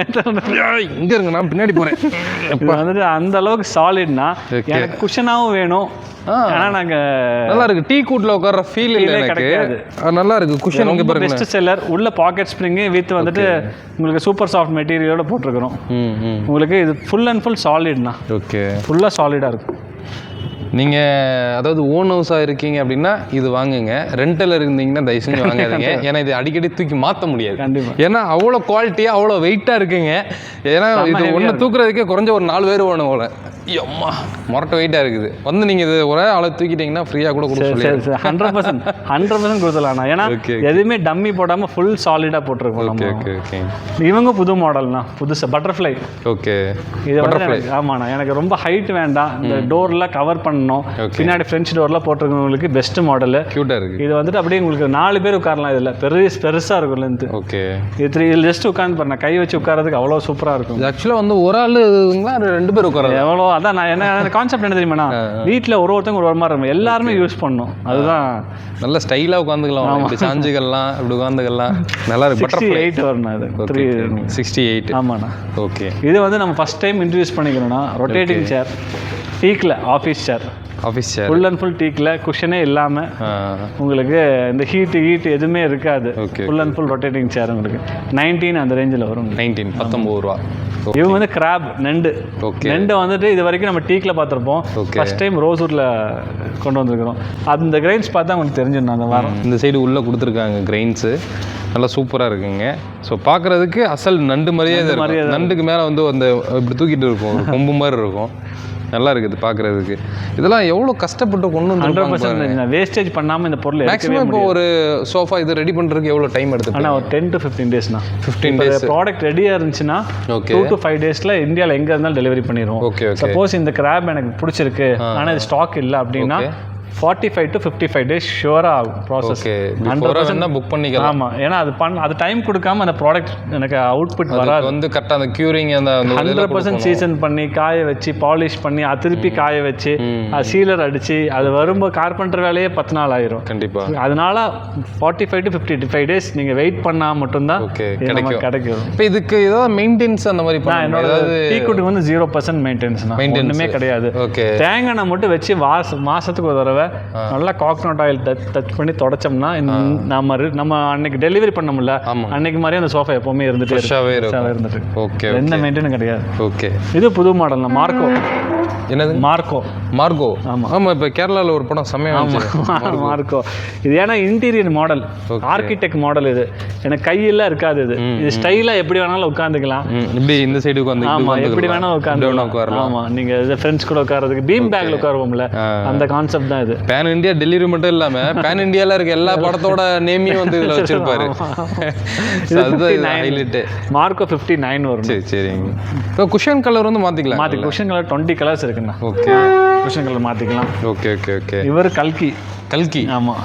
[SPEAKER 1] இங்க இருங்க, நான் பின்னாடி போறேன்.
[SPEAKER 2] வந்துட்டு அந்த அளவுக்கு சாலிட்னா எனக்கு குஷனாவும் வேணும். ஆனா நாங்க
[SPEAKER 1] நல்லா இருக்கு, டீ கூட்ல உட்கார்ற ஃபீல் இல்ல எனக்கு. நல்லா இருக்கு குஷன். இங்க பாருங்க, பெஸ்ட் செல்லர்.
[SPEAKER 2] உள்ள பாக்கெட் ஸ்ப்ரிங் வித் வந்துட்டு உங்களுக்கு சூப்பர் சாஃப்ட் மெட்டீரியலோட போட்டுருக்கோம். உங்களுக்கு இது ஃபுல் அண்ட் ஃபுல் சாலிட்னா.
[SPEAKER 1] ஓகே,
[SPEAKER 2] ஃபுல்லா சாலிடா இருக்கும்.
[SPEAKER 1] நீங்கள் அதாவது ஓன் ஹவுஸாக இருக்கீங்க அப்படின்னா இது வாங்குங்க. ரெண்டல் இருந்தீங்கன்னா தயவு செஞ்சு வாங்காதீங்க. ஏன்னா இது அடிக்கடி தூக்கி மாற்ற முடியாது.
[SPEAKER 2] கண்டிப்பாக.
[SPEAKER 1] ஏன்னா அவ்வளோ குவாலிட்டியாக அவ்வளோ வெயிட்டாக இருக்குங்க. ஏன்னா இது ஒன்று தூக்குறதுக்கே குறைஞ்ச ஒரு 4 பேர் வேணும் போல. அம்மா, மொரட்டை வெயிட்டாக இருக்குது. வந்து நீங்கள் இது ஒரே ஆளை தூக்கிட்டீங்கன்னா ஃப்ரீயாக கூட கொடுக்க
[SPEAKER 2] 100% கொடுத்துலாம். ஏன்னா எதுவுமே டம்மி போடாமல் ஃபுல் சாலிடாக போட்டிருக்கோம்.
[SPEAKER 1] Okay okay.
[SPEAKER 2] இவங்க புது மாடல்னா, புதுசு பட்டர்ஃப்ளை.
[SPEAKER 1] ஓகே,
[SPEAKER 2] இது வந்து ஆமாண்ணா, எனக்கு ரொம்ப ஹைட் வேண்டாம், இந்த டோர்லாம் கவர் பண்ணணும், பின்னாடி ஃப்ரெஞ்ச் டோர்லாம் போட்டிருக்கவங்களுக்கு பெஸ்ட் மாடல்.
[SPEAKER 1] க்யூட்டாக இருக்குது.
[SPEAKER 2] இது வந்துட்டு அப்படியே உங்களுக்கு 4 பேர் உட்காரலாம். இதில் பெருசாக இருக்கும் லென்த்து.
[SPEAKER 1] ஓகே,
[SPEAKER 2] இது ஜஸ்ட் உட்காந்து பாருங்க, கை வச்சு உட்காரதுக்கு அவ்வளோ சூப்பராக இருக்கும்.
[SPEAKER 1] ஆக்சுவலாக வந்து ஒரு ஆள் 2 பேர் உட்கார
[SPEAKER 2] எவ்வளோ. அதான் நான் என்ன கான்செப்ட் என்ன தெரியுமா, வீட்டில் ஒருத்தவங்க ஒரு மாதிரி இருக்கும், எல்லாருமே யூஸ் பண்ணணும். அதுதான்
[SPEAKER 1] நல்ல ஸ்டைலாக உட்காந்துக்கலாம், இப்படி சாஞ்சுக்கலாம், இப்படி உட்காந்துக்கலாம். நல்லா இருக்கு.
[SPEAKER 2] 68 வரணும். அது
[SPEAKER 1] 68.
[SPEAKER 2] ஆமாண்ணா.
[SPEAKER 1] ஓகே,
[SPEAKER 2] இது வந்து நம்ம ஃபர்ஸ்ட் டைம் இன்ட்ரடியூஸ் பண்ணிக்கிறோம்னா ரொட்டேட்டிங் சேர், டீக்கில் office chair. Full and full டீக்கில் குஷனே இல்லாமல் உங்களுக்கு இந்த ஹீட் எதுவுமே இருக்காது. Full and full rotating chair உங்களுக்கு 19 அந்த ரேஞ்சில் வரும்.
[SPEAKER 1] 19 ரூபா.
[SPEAKER 2] இவங்க வந்து கிராப் நண்டு. நண்டு வந்துட்டு இது வரைக்கும் நம்ம டீக்கில் பார்த்துருப்போம், ஃபர்ஸ்ட் டைம் ரோஸ்வுட்ல கொண்டு வந்திருக்கிறோம். அந்த கிரைன்ஸ் பார்த்தா உங்களுக்கு தெரிஞ்சிடணும். அந்த வாரம்
[SPEAKER 1] இந்த சைடு உள்ளே கொடுத்துருக்காங்க கிரைன்ஸு, நல்லா சூப்பராக இருக்குங்க. ஸோ பார்க்குறதுக்கு அசல் நண்டு மாதிரியே இருக்கும். நண்டுக்கு மேலே வந்து அந்த இப்படி தூக்கிட்டு இருக்கும், ஒரு கொம்பு மாதிரி இருக்கும். நல்லா இருக்குது பார்க்குறதுக்கு. இதெல்லாம் எவ்வளோ கஷ்டப்பட்டு கொண்டு வந்து
[SPEAKER 2] 100% வேஸ்டேஜ் பண்ணாமல் இந்த பொருள்.
[SPEAKER 1] மேக்ஸிமம் இப்போ ஒரு சோஃபா இது ரெடி பண்ணுறதுக்கு எவ்வளோ டைம் எடுத்து?
[SPEAKER 2] ஆனால் ஒரு 10 to 15 டேஸ்னா.
[SPEAKER 1] 15 டேஸ்
[SPEAKER 2] ப்ராடக்ட் ரெடியாக இருந்துச்சுன்னா 2 to 5 டேஸில் இந்தியாவில் எங்கே இருந்தாலும் டெலிவரி பண்ணிடுவோம்.
[SPEAKER 1] ஓகே.
[SPEAKER 2] சப்போஸ் இந்த கிராப் எனக்கு பிடிச்சிருக்கு ஆனால் இது ஸ்டாக் இல்லை அப்படின்னா 45 to 55 days ஷுவராக ஆகும் ப்ராசஸ்.
[SPEAKER 1] 100% புக் பண்ணிக்கலாம்.
[SPEAKER 2] ஆமாம், ஏன்னா அது டைம் கொடுக்காம அந்த ப்ராடக்ட் எனக்கு அவுட்புட் வராது.
[SPEAKER 1] வந்து கரெக்டாக அந்த க்யூரிங் அந்த
[SPEAKER 2] 100% சீசன் பண்ணி காய வச்சு பாலிஷ் பண்ணி திருப்பி காய வச்சு சீலர் அடிச்சு அது வரும்போது கார்பெண்டர் வேலையே 10 நாள் ஆயிரும்.
[SPEAKER 1] கண்டிப்பாக.
[SPEAKER 2] அதனால 45 to 55 days நீங்கள் வெயிட் பண்ணால் மட்டும்தான் கிடைக்கும்.
[SPEAKER 1] இப்போ இதுக்கு ஏதாவது மெயின்டெனன்ஸ் அந்த மாதிரி
[SPEAKER 2] டீக்குட்டுக்கு வந்து 0% மெயின்டெனன்ஸ் தான், ஒன்றுமே கிடையாது. தேங்காய் எண்ணெய் மட்டும் வச்சு மாசத்துக்கு ஒரு தடவை நல்லா காக்னட் ஆயில் டச் பண்ணி தொடச்சோம்னா நம்ம அன்னைக்கு டெலிவரி பண்ணோம்ல அன்னைக்கு மாதிரி அந்த சோஃபா எப்பவுமே இருந்துட்டு
[SPEAKER 1] இருந்துட்டு.
[SPEAKER 2] எந்த மெயின்டெனும் கிடையாது. இது புது மாடல் மார்க்கோ.
[SPEAKER 1] என்னது?
[SPEAKER 2] மார்க்கோ.
[SPEAKER 1] மார்கோ. ஆமாம், இப்போ கேரளாவில் ஒரு படம் செம்மையாக
[SPEAKER 2] மார்க்கோ. இது ஏன்னா இன்டீரியர் மாடல், ஆர்கிடெக்ட் மாடல். இது எனக்கு கையெல்லாம் இருக்காது. இது ஸ்டைலாக எப்படி வேணாலும் உட்காந்துக்கலாம்.
[SPEAKER 1] இப்படி இந்த சைடு உட்காந்து.
[SPEAKER 2] ஆமாம், எப்படி வேணாலும் உட்காந்து. ஆமாம், நீங்கள் இது ஃப்ரெண்ட்ஸ் கூட உட்காரதுக்கு பீம் பேக்கில் உட்காருவோம்ல, அந்த கான்செப்ட் தான் இது.
[SPEAKER 1] பேன் இந்தியா டெலிவரி மட்டும் இல்லாமல் பேன் இந்தியாவில் இருக்க எல்லா படத்தோட நேமையும் வந்து இதில் வச்சிருப்பாரு.
[SPEAKER 2] மார்க்கோ 59 வரும்.
[SPEAKER 1] சரி சரிங்க. இப்போ குஷன் கலர் வந்து மாற்றிக்கலாம்.
[SPEAKER 2] குஷன் கலர் 20 கலர்ஸ் இருக்குண்ணா.
[SPEAKER 1] ஓகே,
[SPEAKER 2] குஷன் கலர் மாற்றிக்கலாம்.
[SPEAKER 1] Okay okay okay.
[SPEAKER 2] இவர் கல்கி.
[SPEAKER 1] ஆமாம்,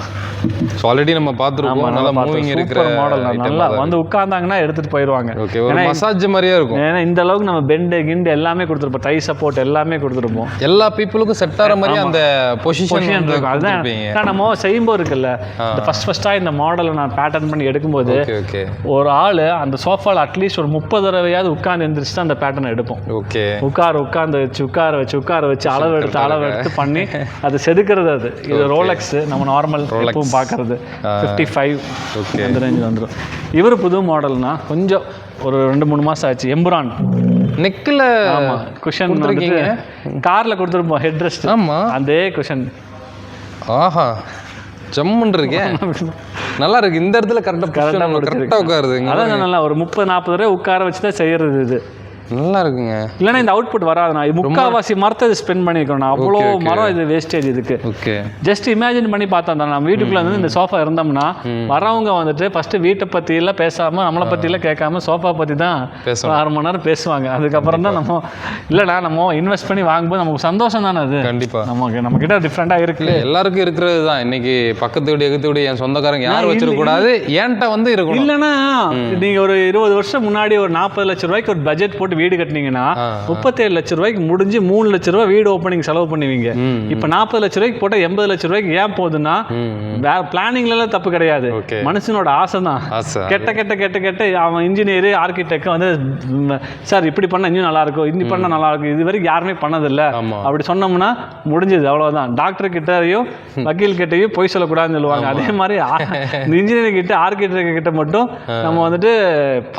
[SPEAKER 1] ஸோ ஆல்ரெடி நம்ம பார்த்துருக்கோம். நல்லா மூவிங் இருக்கிற
[SPEAKER 2] மாடல், நல்லா வந்து உட்கார்ந்தாங்கன்னா எடுத்துட்டு போயிடுவாங்க.
[SPEAKER 1] ஓகே, ஒரு மசாஜ் மாதிரியே இருக்கும்.
[SPEAKER 2] ஏன்னா இந்த அளவுக்கு நம்ம பெண்டு கிண்டு எல்லாமே கொடுத்துருப்போம், டை சப்போர்ட் எல்லாமே கொடுத்துருப்போம்.
[SPEAKER 1] எல்லா பீப்புளுக்கும் செட் ஆகிற மாதிரி அந்த பொசிஷன் இருக்கும்.
[SPEAKER 2] அதுதான் நம்ம செய்யும்போது இருக்குல்ல, இந்த ஃபர்ஸ்ட்டாக இந்த மாடலை நான் பேட்டர்ன் பண்ணி எடுக்கும்போது ஒரு ஆள் அந்த சோஃபாவில் அட்லீஸ்ட் ஒரு 30 தடவையாவது உட்காந்து எழுந்திரிச்சு தான் அந்த பேட்டர்னை எடுப்போம்.
[SPEAKER 1] ஓகே,
[SPEAKER 2] உட்காந்து உட்கார வச்சு அளவு எடுத்து பண்ணி அது செதுக்கிறது. அது இது ரோலெக்ஸ், நம்ம நார்மல் எப்பவும் பார்க்கறது 55 அந்த ரேஞ்சில் வந்துடும். இவர் புது மாடல்னா கொஞ்சம் ஒரு 2-3 மாதம் ஆச்சு. எம்புரான்
[SPEAKER 1] நெக்கில்
[SPEAKER 2] குஷன் காரில் கொடுத்துருப்போம், ஹெட் ரெஸ்ட். ஆமாம், அதே குஷன்.
[SPEAKER 1] ஆஹா, ஜம்முன்னு இருக்கேன். நல்லா இருக்கு. இந்த இடத்துல கரெக்டாக உட்காருது.
[SPEAKER 2] அதான் நல்லா ஒரு 30-40 தடவை உட்கார வச்சு தான் செய்யறது. இது
[SPEAKER 1] நல்லா இருக்குங்க.
[SPEAKER 2] இல்லைன்னா இந்த அவுட்புட் வராதுண்ணா. முக்கால்வாசி மரத்தை இது ஸ்பெண்ட் பண்ணிக்கணும். அவ்வளோ மரம் இது வேஸ்டேஜ் இதுக்கு.
[SPEAKER 1] ஓகே,
[SPEAKER 2] ஜஸ்ட் இமேஜின் பண்ணி பார்த்தா தான் நம்ம வீட்டுக்குள்ள வந்து இந்த சோஃபா இருந்தோம்னா வரவங்க வந்துட்டு ஃபர்ஸ்ட் வீட்டை பற்றி எல்லாம் பேசாமல் நம்மளை பற்றிலாம் கேட்காம சோஃபா பற்றி தான் 1/2 மணி நேரம் பேசுவாங்க. அதுக்கப்புறம் தான் நம்ம இல்லைண்ணா நம்ம இன்வெஸ்ட் பண்ணி வாங்கும்போது நமக்கு சந்தோஷம் தானே அது.
[SPEAKER 1] கண்டிப்பாக
[SPEAKER 2] நம்ம கிட்ட டிஃப்ரெண்டாக இருக்குல்ல.
[SPEAKER 1] எல்லாருக்கும் இருக்கிறது தான். இன்னைக்கு பக்கத்து வீடு எகுத்து வீடு என் சொந்தக்காரங்க யாரும் வச்சிருக்கூடாது, ஏன்ட்ட வந்து இருக்கும்.
[SPEAKER 2] இல்லைன்னா நீங்கள் ஒரு 20 வருஷம் முன்னாடி ஒரு 40 லட்சம் ரூபாய்க்கு ஒரு பட்ஜெட் போட்டு வீடு கட்டினீங்கன்னா 37 லட்சம் ரூபாய்க்கு முடிஞ்சு 3 லட்சம் ரூபாய் வீடு ஓப்பனிங் செலவு பண்ணுவீங்க. இப்ப 40 லட்சம் ரூபாய்க்கு போட்ட 80 லட்சம் ரூபாய்க்கு ஏன் போகுதுன்னா பிளானிங்ல எல்லாம் தப்பு கிடையாது, மனுஷனோட ஆசை தான். கெட்ட அவன் இன்ஜினியர் ஆர்கிடெக்ட் வந்து சார் இப்படி பண்ண இன்னும் நல்லா இருக்கும், இப்படி பண்ண நல்லா இருக்கும், இது வரைக்கும் யாருமே பண்ணதில்லை அப்படி சொன்னோம்னா முடிஞ்சது, அவ்வளவுதான். டாக்டர் கிட்டையும் வக்கீல் கிட்டையும் பொய் சொல்லக்கூடாதுன்னு சொல்லுவாங்க. அதே மாதிரி இன்ஜினியர் கிட்ட ஆர்கிடெக்ட் கிட்ட மட்டும் நம்ம வந்துட்டு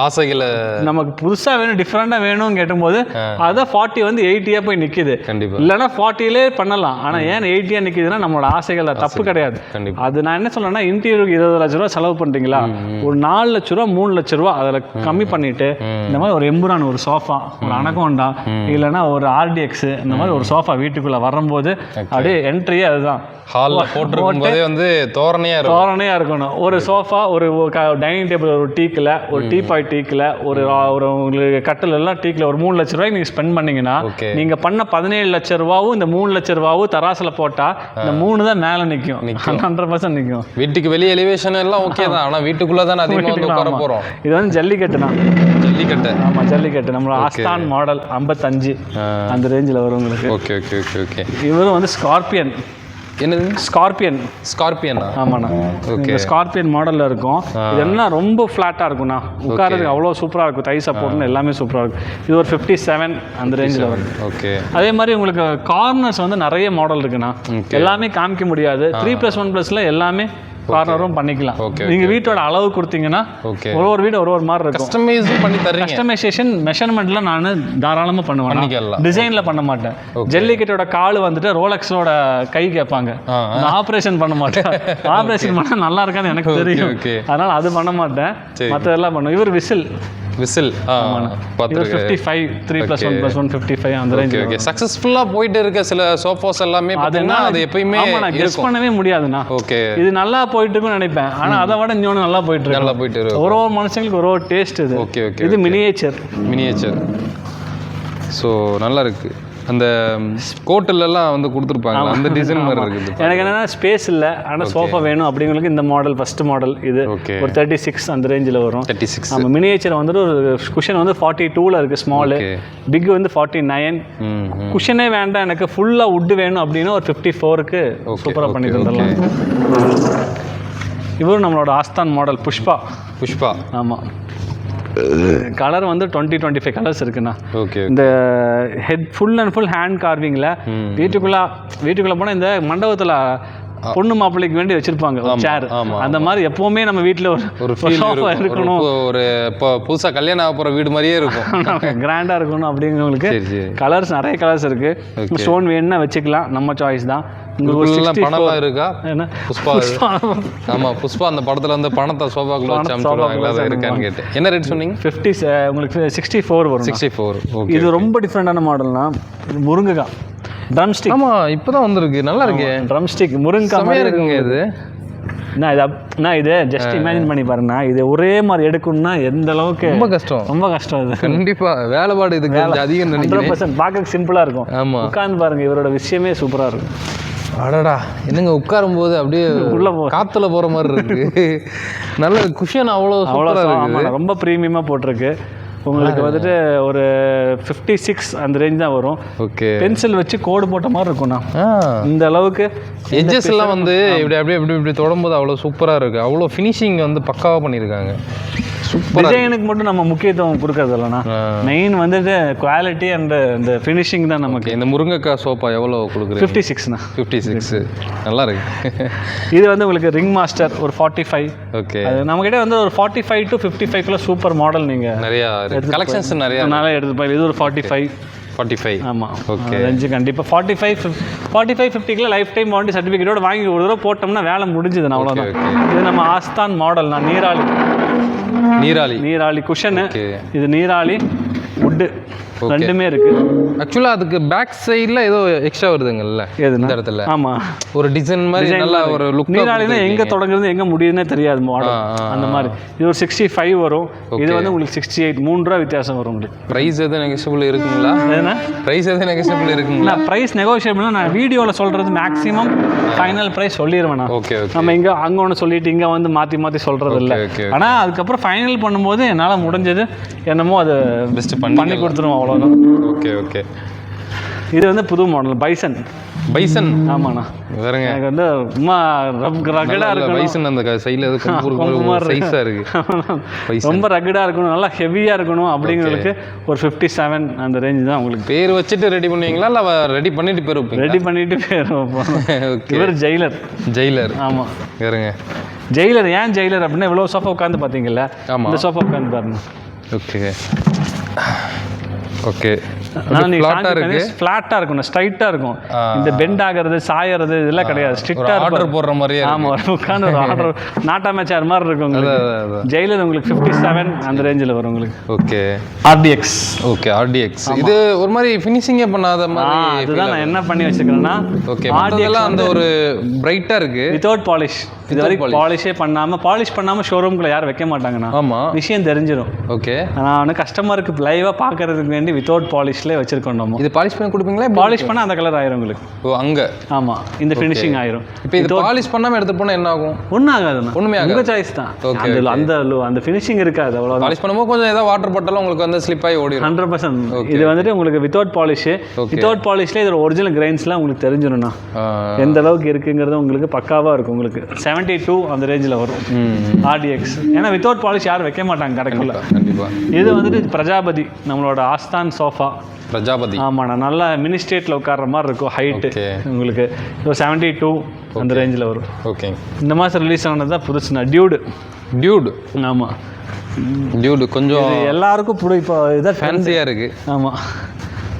[SPEAKER 2] ஆசைகளை நமக்கு புதுசா வேணும், டிஃப்ரெண்டா வேணும் கேட்டும்போது அதான் 40 வந்து 80 போய் நிக்குது. இல்லைன்னா 40லே பண்ணலாம். ஆனா ஏன் 80 நிக்குதுன்னா நம்மளோட ஆசைகள் தப்பு கிடையாது. அது நான் என்ன சொல்றேன்னா, இன்டீரியருக்கு 20 லட்சம் ரூபாய் செலவு பண்றீங்களா, ஒரு 4 லட்சம் ரூபாய் 3 லட்சம் ரூபாய் அதில் கம்மி பண்ணிட்டு இந்த மாதிரி ஒரு எம்புரான், ஒரு சோஃபா, ஒரு அனகோண்டா, இல்லைன்னா ஒரு RDX இந்த மாதிரி ஒரு சோஃபா வீட்டுக்குள்ள வரும்போது அப்படியே என்ட்ரியே அதுதான்.
[SPEAKER 1] ஹாலில் போட்டிருக்கும்போதே வந்து தோரணையாக இருக்கணும்.
[SPEAKER 2] ஒரு சோஃபா, ஒரு டைனிங் டேபிள், ஒரு டீக்கில், ஒரு டீபாய் டீக்கில், ஒரு உங்களுக்கு கட்டில் எல்லாம் டீக்கில் ஒரு 3 லட்ச ரூபாய்க்கு நீங்கள் ஸ்பெண்ட் பண்ணீங்கன்னா நீங்கள் பண்ண 17 லட்சம் ரூபாவும் இந்த 3 லட்சம் ரூபாவும் தராசில் போட்டால் இந்த 3 தான் மேலே நிற்கும், 100% நிற்கும்.
[SPEAKER 1] வீட்டுக்கு வெளியே எலிவேஷன் எல்லாம் ஓகே தான், ஆனால் வீட்டுக்குள்ளே தான் அதிகமாக வந்து உட்கார போகிறோம்.
[SPEAKER 2] இது வந்து ஜல்லிக்கட்டு தான்.
[SPEAKER 1] ஜல்லிக்கட்டு,
[SPEAKER 2] ஆமாம், ஜல்லிக்கட்டு. நம்மளோட ஆஸ்தான் மாடல் 55 அந்த ரேஞ்சில் வரும் உங்களுக்கு.
[SPEAKER 1] Okay okay okay okay.
[SPEAKER 2] இவரும் வந்து ஸ்கார்பியன்.
[SPEAKER 1] என்னது? ஸ்கார்பியன்.
[SPEAKER 2] ஆமாண்ணா. ஓகே, ஸ்கார்பியன் மாடலில் இருக்கும். இது என்ன ரொம்ப ஃப்ளாட்டாக இருக்கும்ண்ணா, உட்காரதுக்கு அவ்வளோ சூப்பராக இருக்கும், தை சப்போர்ட்னு எல்லாமே சூப்பராக இருக்கும். இது ஒரு 57 அந்த ரேஞ்சில் வரும்.
[SPEAKER 1] ஓகே.
[SPEAKER 2] அதே மாதிரி உங்களுக்கு கார்னர்ஸ் வந்து நிறைய மாடல் இருக்குண்ணா, எல்லாமே காமிக்க முடியாது. 3+1+ல எல்லாமே கார்னரும் பண்ணிக்கலாம். நீங்க வீட்டோட அளவு கொடுத்தீங்கன்னா ஒரு வீடு ஒரு மாதிரி இருக்கும். கஸ்டமைசேஷன் மெஷர்மெண்ட்ல நான் தாராளமா பண்ணுவேன், டிசைன்ல பண்ண மாட்டேன். ஜல்லிக்கட்டோட கால் வந்துட்டு ரோலெக்ஸோட கை கேட்பாங்க, ஆப்ரேஷன் பண்ண மாட்டேன். ஆப்ரேஷன் பண்ணா நல்லா இருக்கான்னு எனக்கு தெரியும், அதனால அது பண்ண மாட்டேன், மற்றதெல்லாம் பண்ணுவேன். இவர் விசில் 55 3+1+1 55 அந்த ரேஞ்ச்.
[SPEAKER 1] ஓகே, சக்சஸ்ஃபுல்லா போயிட்டு இருக்க சில சோஃபாஸ் எல்லாமே பாத்தீங்கன்னா அது எப்பவுமே
[SPEAKER 2] கெஸ் பண்ணவே முடியாதுண்ணா. ஓகே, இது நல்லா போயிட்டு இருக்குன்னு நினைப்பேன், ஆனா அதை விட இன்னொன்று நல்லா போயிட்டு இருக்கு. ஒரு மனுஷங்களுக்கு ஒரு டேஸ்ட் இது. Okay okay. இது மினியேச்சர். ஸோ நல்லா இருக்கு. அந்த கோட்டிலெல்லாம் வந்து கொடுத்துருப்பாங்க, அந்த டிசைன் மாதிரி இருக்குது. எனக்கு என்னென்னா ஸ்பேஸ் இல்லை, ஆனால் சோஃபா வேணும் அப்படிங்களுக்கு இந்த மாடல் ஃபஸ்ட்டு மாடல் இது ஒரு 36 அந்த ரேஞ்சில் வரும். 36. நம்ம மினியேச்சர் வந்துட்டு ஒரு குஷன் வந்து 42ல் இருக்குது, ஸ்மாலு. பிக் வந்து 49. குஷனே வேண்டாம் எனக்கு ஃபுல்லாக வுட்டு வேணும் அப்படின்னா ஒரு 54க்கு சூப்பராக பண்ணி தந்துடலாம். இவரும் நம்மளோட ஆஸ்தான் மாடல் புஷ்பா. ஆமாம், கலர் வந்து 20-25 கலர்ஸ் இருக்குண்ணா. ஓகே. இந்த head full and full hand கார்விங்கில் வீட்டுக்குள்ளே போனால் இந்த மண்டபத்தில் பொண்ணு மாப்பிள்ளைக்கு வேண்டி வச்சிருப்பாங்க ஒரு சேர், அந்த மாதிரி எப்பவுமே நம்ம வீட்டில் ஒரு சோஃபா இருக்கணும்.
[SPEAKER 1] ஒரு இப்போ புதுசாக கல்யாணம் ஆக போகிற வீடு மாதிரியே இருக்கும்,
[SPEAKER 2] கிராண்டாக இருக்கணும் அப்படிங்கிறவங்களுக்கு. கலர்ஸ் நிறைய கலர்ஸ் இருக்கு. ஸ்டோன் வேணும்னா வச்சுக்கலாம், நம்ம சாய்ஸ் தான்.
[SPEAKER 1] பணம் இருக்கா? புஷ்பா. ஆமா, புஷ்பா அந்த படத்துல வந்து பணத்தை சோபாக்குள்ள வச்சு அனுப்பிடுவாங்களா, அது இருக்கான்னு கேட்டேன். என்ன ரேட் சொன்னீங்க? 50
[SPEAKER 2] உங்களுக்கு 64 வரும்.
[SPEAKER 1] 64. ஓகே.
[SPEAKER 2] இது ரொம்ப டிஃப்ரெண்டான மாடல்னா முருங்கைக்காய் ட்ரம் ஸ்டிக்.
[SPEAKER 1] ஆமா, இப்போதான் வந்திருக்கு, நல்லா இருக்கு.
[SPEAKER 2] ட்ரம் ஸ்டிக் முருங்கைக்காய் மாதிரி இருக்குங்க இது. நான் இது ஜஸ்ட் இமேஜின் பண்ணி பாருங்க, இது ஒரே மாதிரி எடுக்கணும்னா எந்த அளவுக்கு ரொம்ப கஷ்டம் இது.
[SPEAKER 1] கண்டிப்பா வேலைப்பாடு இதுக்கு அதிகம் நினைக்கிறேன்.
[SPEAKER 2] 100% பார்க்க சிம்பிளா இருக்கும். ஆமா, உட்கார்ந்து பாருங்க, இவரோட விஷயமே சூப்பரா இருக்கும்.
[SPEAKER 1] அடடா, என்னங்க உட்காரும் போது அப்படியே உள்ள காத்துல போற மாதிரி இருக்கு. நல்ல குஷன் அவ்வளோ
[SPEAKER 2] ரொம்ப ப்ரீமியமா போட்டிருக்கு. உங்களுக்கு வந்துட்டு ஒரு 56 அந்த ரேஞ்ச் தான் வரும்.
[SPEAKER 1] ஓகே. பென்சில்
[SPEAKER 2] வச்சு கோடு போட்ட மாதிரி இருக்கும்ண்ணா. இந்த அளவுக்கு
[SPEAKER 1] எட்ஜஸ் எல்லாம் வந்து இப்படி தொடும்போது அவ்வளோ சூப்பராக இருக்குது. அவ்வளோ ஃபினிஷிங் வந்து பக்காவாக பண்ணியிருக்காங்க.
[SPEAKER 2] டிசைனுக்கு மட்டும் நம்ம முக்கியத்துவம் கொடுக்கறது இல்லைண்ணா, மெயின் வந்துட்டு குவாலிட்டி அண்ட் இந்த ஃபினிஷிங் தான் நமக்கு.
[SPEAKER 1] இந்த முருங்கைக்காய் சோப்பா எவ்வளோ கொடுக்குறீங்க?
[SPEAKER 2] 56ண்ணா.
[SPEAKER 1] 56 நல்லா இருக்கு.
[SPEAKER 2] இது வந்து உங்களுக்கு ரிங் மாஸ்டர் ஒரு 45.
[SPEAKER 1] ஓகே.
[SPEAKER 2] அது நம்மகிட்ட வந்து ஒரு 45 to 55 சூப்பர் மாடல் நீங்கள்
[SPEAKER 1] நிறையா கலெக்ஷன்ஸ் நிறையா
[SPEAKER 2] எடுத்துப்போம். இது ஒரு 45. ஆமாம்.
[SPEAKER 1] ஓகே.
[SPEAKER 2] ரேஞ்சு கண்டிப்பாக 45-50 லைஃப் டைம் வாரண்டி சர்டிஃபிகேட்டோட வாங்கி ஒரு தடவை போட்டோம்னா வேலை முடிஞ்சுது. அவ்வளோதான். இது நம்ம ஆஸ்தான் மாடல். நான் நீராளி குஷனு, இது நீராளி வுட்டு ரெண்டுமே இருக்கு.
[SPEAKER 1] ஆக்சுவலாக அதுக்கு பேக் சைடில் ஏதோ எக்ஸ்ட்ரா வருதுங்கல்ல இந்த இடத்துல. ஆமாம், ஒரு டிசைன் மாதிரி நல்லா ஒரு லுக்.
[SPEAKER 2] நீராளினா எங்கே தொடங்குறது எங்கே முடியுதுன்னே தெரியாது மாடல், அந்த மாதிரி. இது ஒரு 65 வரும். இது வந்து உங்களுக்கு 68, 3 ரூபா வித்தியாசம் வரும் உங்களுக்கு.
[SPEAKER 1] ப்ரைஸ் எதுவும் நெகோஷியபிள் இருக்குங்களா? ப்ரைஸ் எதுவும் நெகோஷியபிள் இருக்குங்களா?
[SPEAKER 2] ப்ரைஸ் நெகோஷியபிள்னா நான் வீடியோவில் சொல்கிறது மேக்ஸிமம் ஃபைனல் ப்ரைஸ் சொல்லிடுவேன்.
[SPEAKER 1] ஓகே.
[SPEAKER 2] நம்ம அங்கே ஒன்று சொல்லிட்டு இங்கே வந்து மாற்றி சொல்கிறது இல்லை. ஆனால் அதுக்கப்புறம் ஃபைனல் பண்ணும்போது என்னால் முடிஞ்சது என்னமோ அது
[SPEAKER 1] பெஸ்ட் பண்ணி
[SPEAKER 2] கொடுத்துருவோம், அவ்வளோதான்.
[SPEAKER 1] ஓகே.
[SPEAKER 2] இது வந்து புது மாடல் பைசன். ஆமாண்ணா,
[SPEAKER 1] வேறங்க.
[SPEAKER 2] எனக்கு வந்து சும்மா ரகடாக இருக்கும்.
[SPEAKER 1] பைசன் அந்த சைடில் சைஸாக இருக்கு,
[SPEAKER 2] ரொம்ப ரகடாக இருக்கணும், நல்லா ஹெவியாக இருக்கணும் அப்படிங்கிறதுக்கு ஒரு 57 அந்த ரேஞ்ச் தான். உங்களுக்கு
[SPEAKER 1] பேர் வச்சுட்டு ரெடி பண்ணுவீங்களா இல்லை ரெடி பண்ணிட்டு பேர் வைப்பீங்க?
[SPEAKER 2] ரெடி பண்ணிட்டு பேர் வைப்போம். இவர் ஜெயிலர். ஆமாம்,
[SPEAKER 1] வேறங்க.
[SPEAKER 2] ஜெயிலர் ஏன் ஜெயிலர் அப்படின்னா இவ்வளோ சோஃபா உட்காந்து பார்த்தீங்களா? இந்த சோஃபா உட்காந்து பாருங்க.
[SPEAKER 1] ஓகே.
[SPEAKER 2] ஃப்ளாட்டாக இருக்கும், ஸ்ட்ரைட்டாக இருக்கும். இந்த பெண்ட் ஆகிறது, சாயறது இதெல்லாம் கிடையாது. ஸ்ட்ரிக்டாக
[SPEAKER 1] ஆர்டர் போடுற மாதிரியே.
[SPEAKER 2] ஆமாம், உட்காந்து ஒரு ஆர்டர் நாட்டாமே சேர் மாதிரி இருக்கும் உங்களுக்கு. ஜெயிலர் உங்களுக்கு 57 அந்த ரேஞ்சில் வரும் உங்களுக்கு.
[SPEAKER 1] ஓகே.
[SPEAKER 2] RDX.
[SPEAKER 1] Okay, RDX. இது ஒரு மாதிரி ஃபினிஷிங்கே பண்ணாத மாதிரி.
[SPEAKER 2] அதுதான் நான் என்ன பண்ணி வச்சுக்கிறேன்னா,
[SPEAKER 1] ஓகே, RDX அந்த ஒரு பிரைட்டாக இருக்கு,
[SPEAKER 2] வித்தவுட் பாலிஷ். இது வரைக்கும் பாலிஷ் பண்ணாமல் ஷோரூம்குள்ள யாரும் வைக்க மாட்டாங்கண்ணா.
[SPEAKER 1] ஆமாம்,
[SPEAKER 2] விஷயம் தெரிஞ்சிடும்.
[SPEAKER 1] ஓகே.
[SPEAKER 2] நான் கஸ்டமருக்கு லைவாக பார்க்கறதுக்கு வேண்டி வித்தவுட் பாலிஷ்லேயே வச்சிருக்கோம். நம்ம
[SPEAKER 1] இது பாலிஷ் பண்ணி கொடுப்பீங்களா?
[SPEAKER 2] பாலிஷ் பண்ணால் அந்த கலர் ஆயிரும் உங்களுக்கு.
[SPEAKER 1] அங்கே.
[SPEAKER 2] ஆமாம், இந்த ஃபினிஷிங் ஆயிரும்.
[SPEAKER 1] இப்போ இது பாலிஷ் பண்ணாமல் எடுத்து போனால் என்ன ஆகும்?
[SPEAKER 2] ஒன்றும் ஆகாதுண்ணா,
[SPEAKER 1] ஒன்றுமே ஆகாது.
[SPEAKER 2] உங்கள் சாய்ஸ் தான். அந்த ஃபினிஷிங் இருக்காது, அவ்வளோ.
[SPEAKER 1] பாலிஷ் பண்ணும்போது கொஞ்சம் ஏதாவது வாட்டர் போட்டாலும் உங்களுக்கு வந்து ஸ்லிப் ஆகி ஓடிடும்.
[SPEAKER 2] 100%. இது வந்துட்டு உங்களுக்கு வித்தவுட் பாலிஷ். வித்தவுட் பாலிஷ்ல இதோட ஒரிஜினல் கிரைன்ஸ்லாம் உங்களுக்கு தெரிஞ்சிடும்ண்ணா, எந்த அளவுக்கு இருக்குங்கிறது உங்களுக்கு பக்காவாக இருக்கும். உங்களுக்கு 72 அந்த ரேஞ்சில் வரும் RDX. ஏன்னா வித்தவுட் பாலிஷ் யாரும் வைக்க மாட்டாங்க கடைக்குள்ள.
[SPEAKER 1] கண்டிப்பாக.
[SPEAKER 2] இது வந்துட்டு பிரஜாபதி, நம்மளோட ஆஸ்தான் சோஃபா.
[SPEAKER 1] பிரஜாபதி.
[SPEAKER 2] ஆமாண்ணா, நல்லா மினி ஸ்டேட்டில் உட்கார்ற மாதிரி இருக்கும். ஹைட்டு உங்களுக்கு 72 அந்த ரேஞ்சில் வரும்.
[SPEAKER 1] ஓகே. இந்த
[SPEAKER 2] மாதம் ரிலீஸ் ஆனது தான் புதுசுண்ணா, டியூடு. ஆமாம்,
[SPEAKER 1] டியூடு கொஞ்சம்
[SPEAKER 2] எல்லாருக்கும் இப்போ இதாக
[SPEAKER 1] ஃபேன்சியாக இருக்குது.
[SPEAKER 2] ஆமாம்,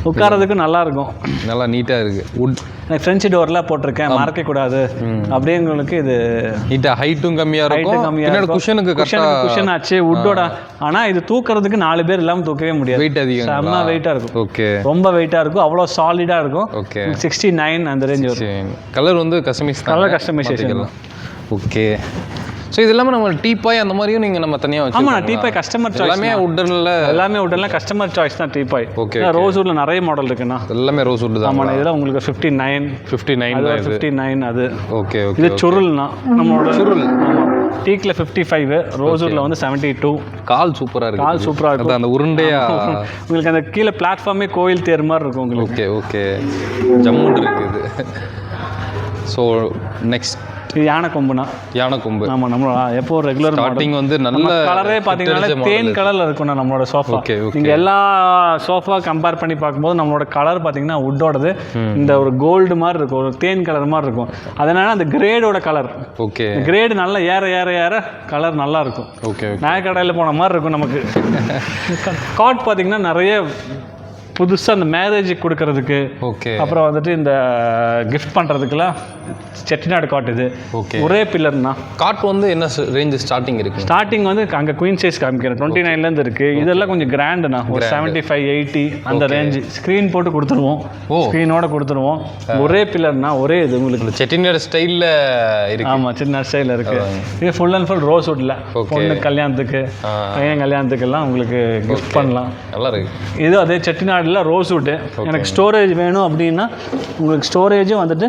[SPEAKER 2] உட்காரதுக்கு நல்லா இருக்கும்,
[SPEAKER 1] நல்லா நீட்டாக இருக்குது. வுட்
[SPEAKER 2] ஃப்ரெஞ்சு டோர்லாம் போட்டிருக்கேன், மறக்கக்கூடாது அப்படிங்களுக்கு. இது
[SPEAKER 1] நீட்டாக ஹைட்டும் கம்மியாக இருக்கும், குஷன்
[SPEAKER 2] ஆச்சு வுட்டோட. ஆனால் இது தூக்குறதுக்கு 4 பேர் இல்லாமல் தூக்கவே முடியாது,
[SPEAKER 1] வெயிட் அதிகம்,
[SPEAKER 2] செம்ம வெயிட்டாக இருக்கும்.
[SPEAKER 1] ஓகே,
[SPEAKER 2] ரொம்ப வெயிட்டாக இருக்கும், அவ்வளோ சாலிடாக இருக்கும்.
[SPEAKER 1] ஓகே.
[SPEAKER 2] 69 அந்த ரேஞ்ச் வரும்.
[SPEAKER 1] கலர் வந்து கஸ்டமைசேஷன். ஓகே. ஸோ இது இல்லாமல் நம்ம டீபாய் அந்த மாதிரியும் நீங்கள் நம்ம தனியாக வச்சு.
[SPEAKER 2] ஆமாம், டீபாய் கஸ்டமர் சாய்ஸ். எல்லாமே உட்டனில் கஸ்டமர் சாய்ஸ் தான் டீபாய்.
[SPEAKER 1] ஓகே.
[SPEAKER 2] ரோஸ்வுட்ல நிறைய மாடல் இருக்குண்ணா,
[SPEAKER 1] எல்லாமே ரோஸ்வுட் தான்.
[SPEAKER 2] ஆமாம், இதில் உங்களுக்கு 59 அது.
[SPEAKER 1] ஓகே.
[SPEAKER 2] இது சுருள்னா, நம்மளோட சுருள். ஆமாம், டீக்கில் 55, ரோஸ்வுட்ல வந்து 72.
[SPEAKER 1] கால் சூப்பராக இருக்கும், அந்த உருண்டையா
[SPEAKER 2] உங்களுக்கு அந்த கீழே பிளாட்ஃபார்மே கோயில் தேர் மாதிரி இருக்கும் உங்களுக்கு.
[SPEAKER 1] ஓகே. ஜம்முன்னு இருக்குது. ஸோ நெக்ஸ்ட்
[SPEAKER 2] இது யானை கொம்புனா.
[SPEAKER 1] யானை கொம்பு.
[SPEAKER 2] ஆமாம், நம்மளோட எப்போ ரெகுலர்
[SPEAKER 1] ஸ்டார்டிங் வந்து நல்ல
[SPEAKER 2] கலரே பார்த்தீங்கன்னா தேன் கலரில் இருக்கும்ண்ணா நம்மளோட சோஃபா. நீங்கள் எல்லா சோஃபா கம்பேர் பண்ணி பார்க்கும்போது நம்மளோட கலர் பார்த்தீங்கன்னா வுட்டோடது இந்த ஒரு கோல்டு மாதிரி இருக்கும், ஒரு தேன் கலர் மாதிரி இருக்கும். அதனால அந்த கிரேடோட கலர்.
[SPEAKER 1] ஓகே.
[SPEAKER 2] கிரேடு நல்லா ஏற ஏற ஏற கலர் நல்லா இருக்கும்.
[SPEAKER 1] ஓகே.
[SPEAKER 2] நகைக்கடையில் போன மாதிரி இருக்கும் நமக்கு. காட் பார்த்தீங்கன்னா நிறைய புதுசாக அந்த மேரேஜுக்கு கொடுக்கறதுக்கு,
[SPEAKER 1] ஓகே,
[SPEAKER 2] அப்புறம் வந்துட்டு இந்த கிஃப்ட் பண்ணுறதுக்குலாம் செட்டிநாடு காட். இது ஒரே பில்லர்னா.
[SPEAKER 1] காட் வந்து என்ன ரேஞ்ச் ஸ்டார்டிங் இருக்குது?
[SPEAKER 2] ஸ்டார்டிங் வந்து அங்கே குயின் சைஸ் காமிக்கிறேன் 29லேருந்து இருக்குது. இதெல்லாம் கொஞ்சம் கிராண்டுண்ணா, ஒரு 75 80 அந்த ரேஞ்சு. ஸ்க்ரீன் போட்டு கொடுத்துருவோம், ஸ்க்ரீனோட கொடுத்துருவோம். ஒரே பில்லர்னா ஒரே இது உங்களுக்கு
[SPEAKER 1] செட்டிநாடு ஸ்டைலில் இருக்குது.
[SPEAKER 2] ஆமாம், செட்டிநாடு ஸ்டைலில் இருக்குது. இது ஃபுல் அண்ட் ஃபுல் ரோஸ் வுட்டில் பொண்ணு கல்யாணத்துக்கு, பையன் கல்யாணத்துக்கெல்லாம் உங்களுக்கு கிஃப்ட் பண்ணலாம்.
[SPEAKER 1] நல்லா இருக்கு.
[SPEAKER 2] இது அதே செட்டிநாடு ரோஸ் வுட். எனக்கு ஸ்டோரேஜ் வேணும் அப்படின்னா உங்களுக்கு ஸ்டோரேஜும் வந்துட்டு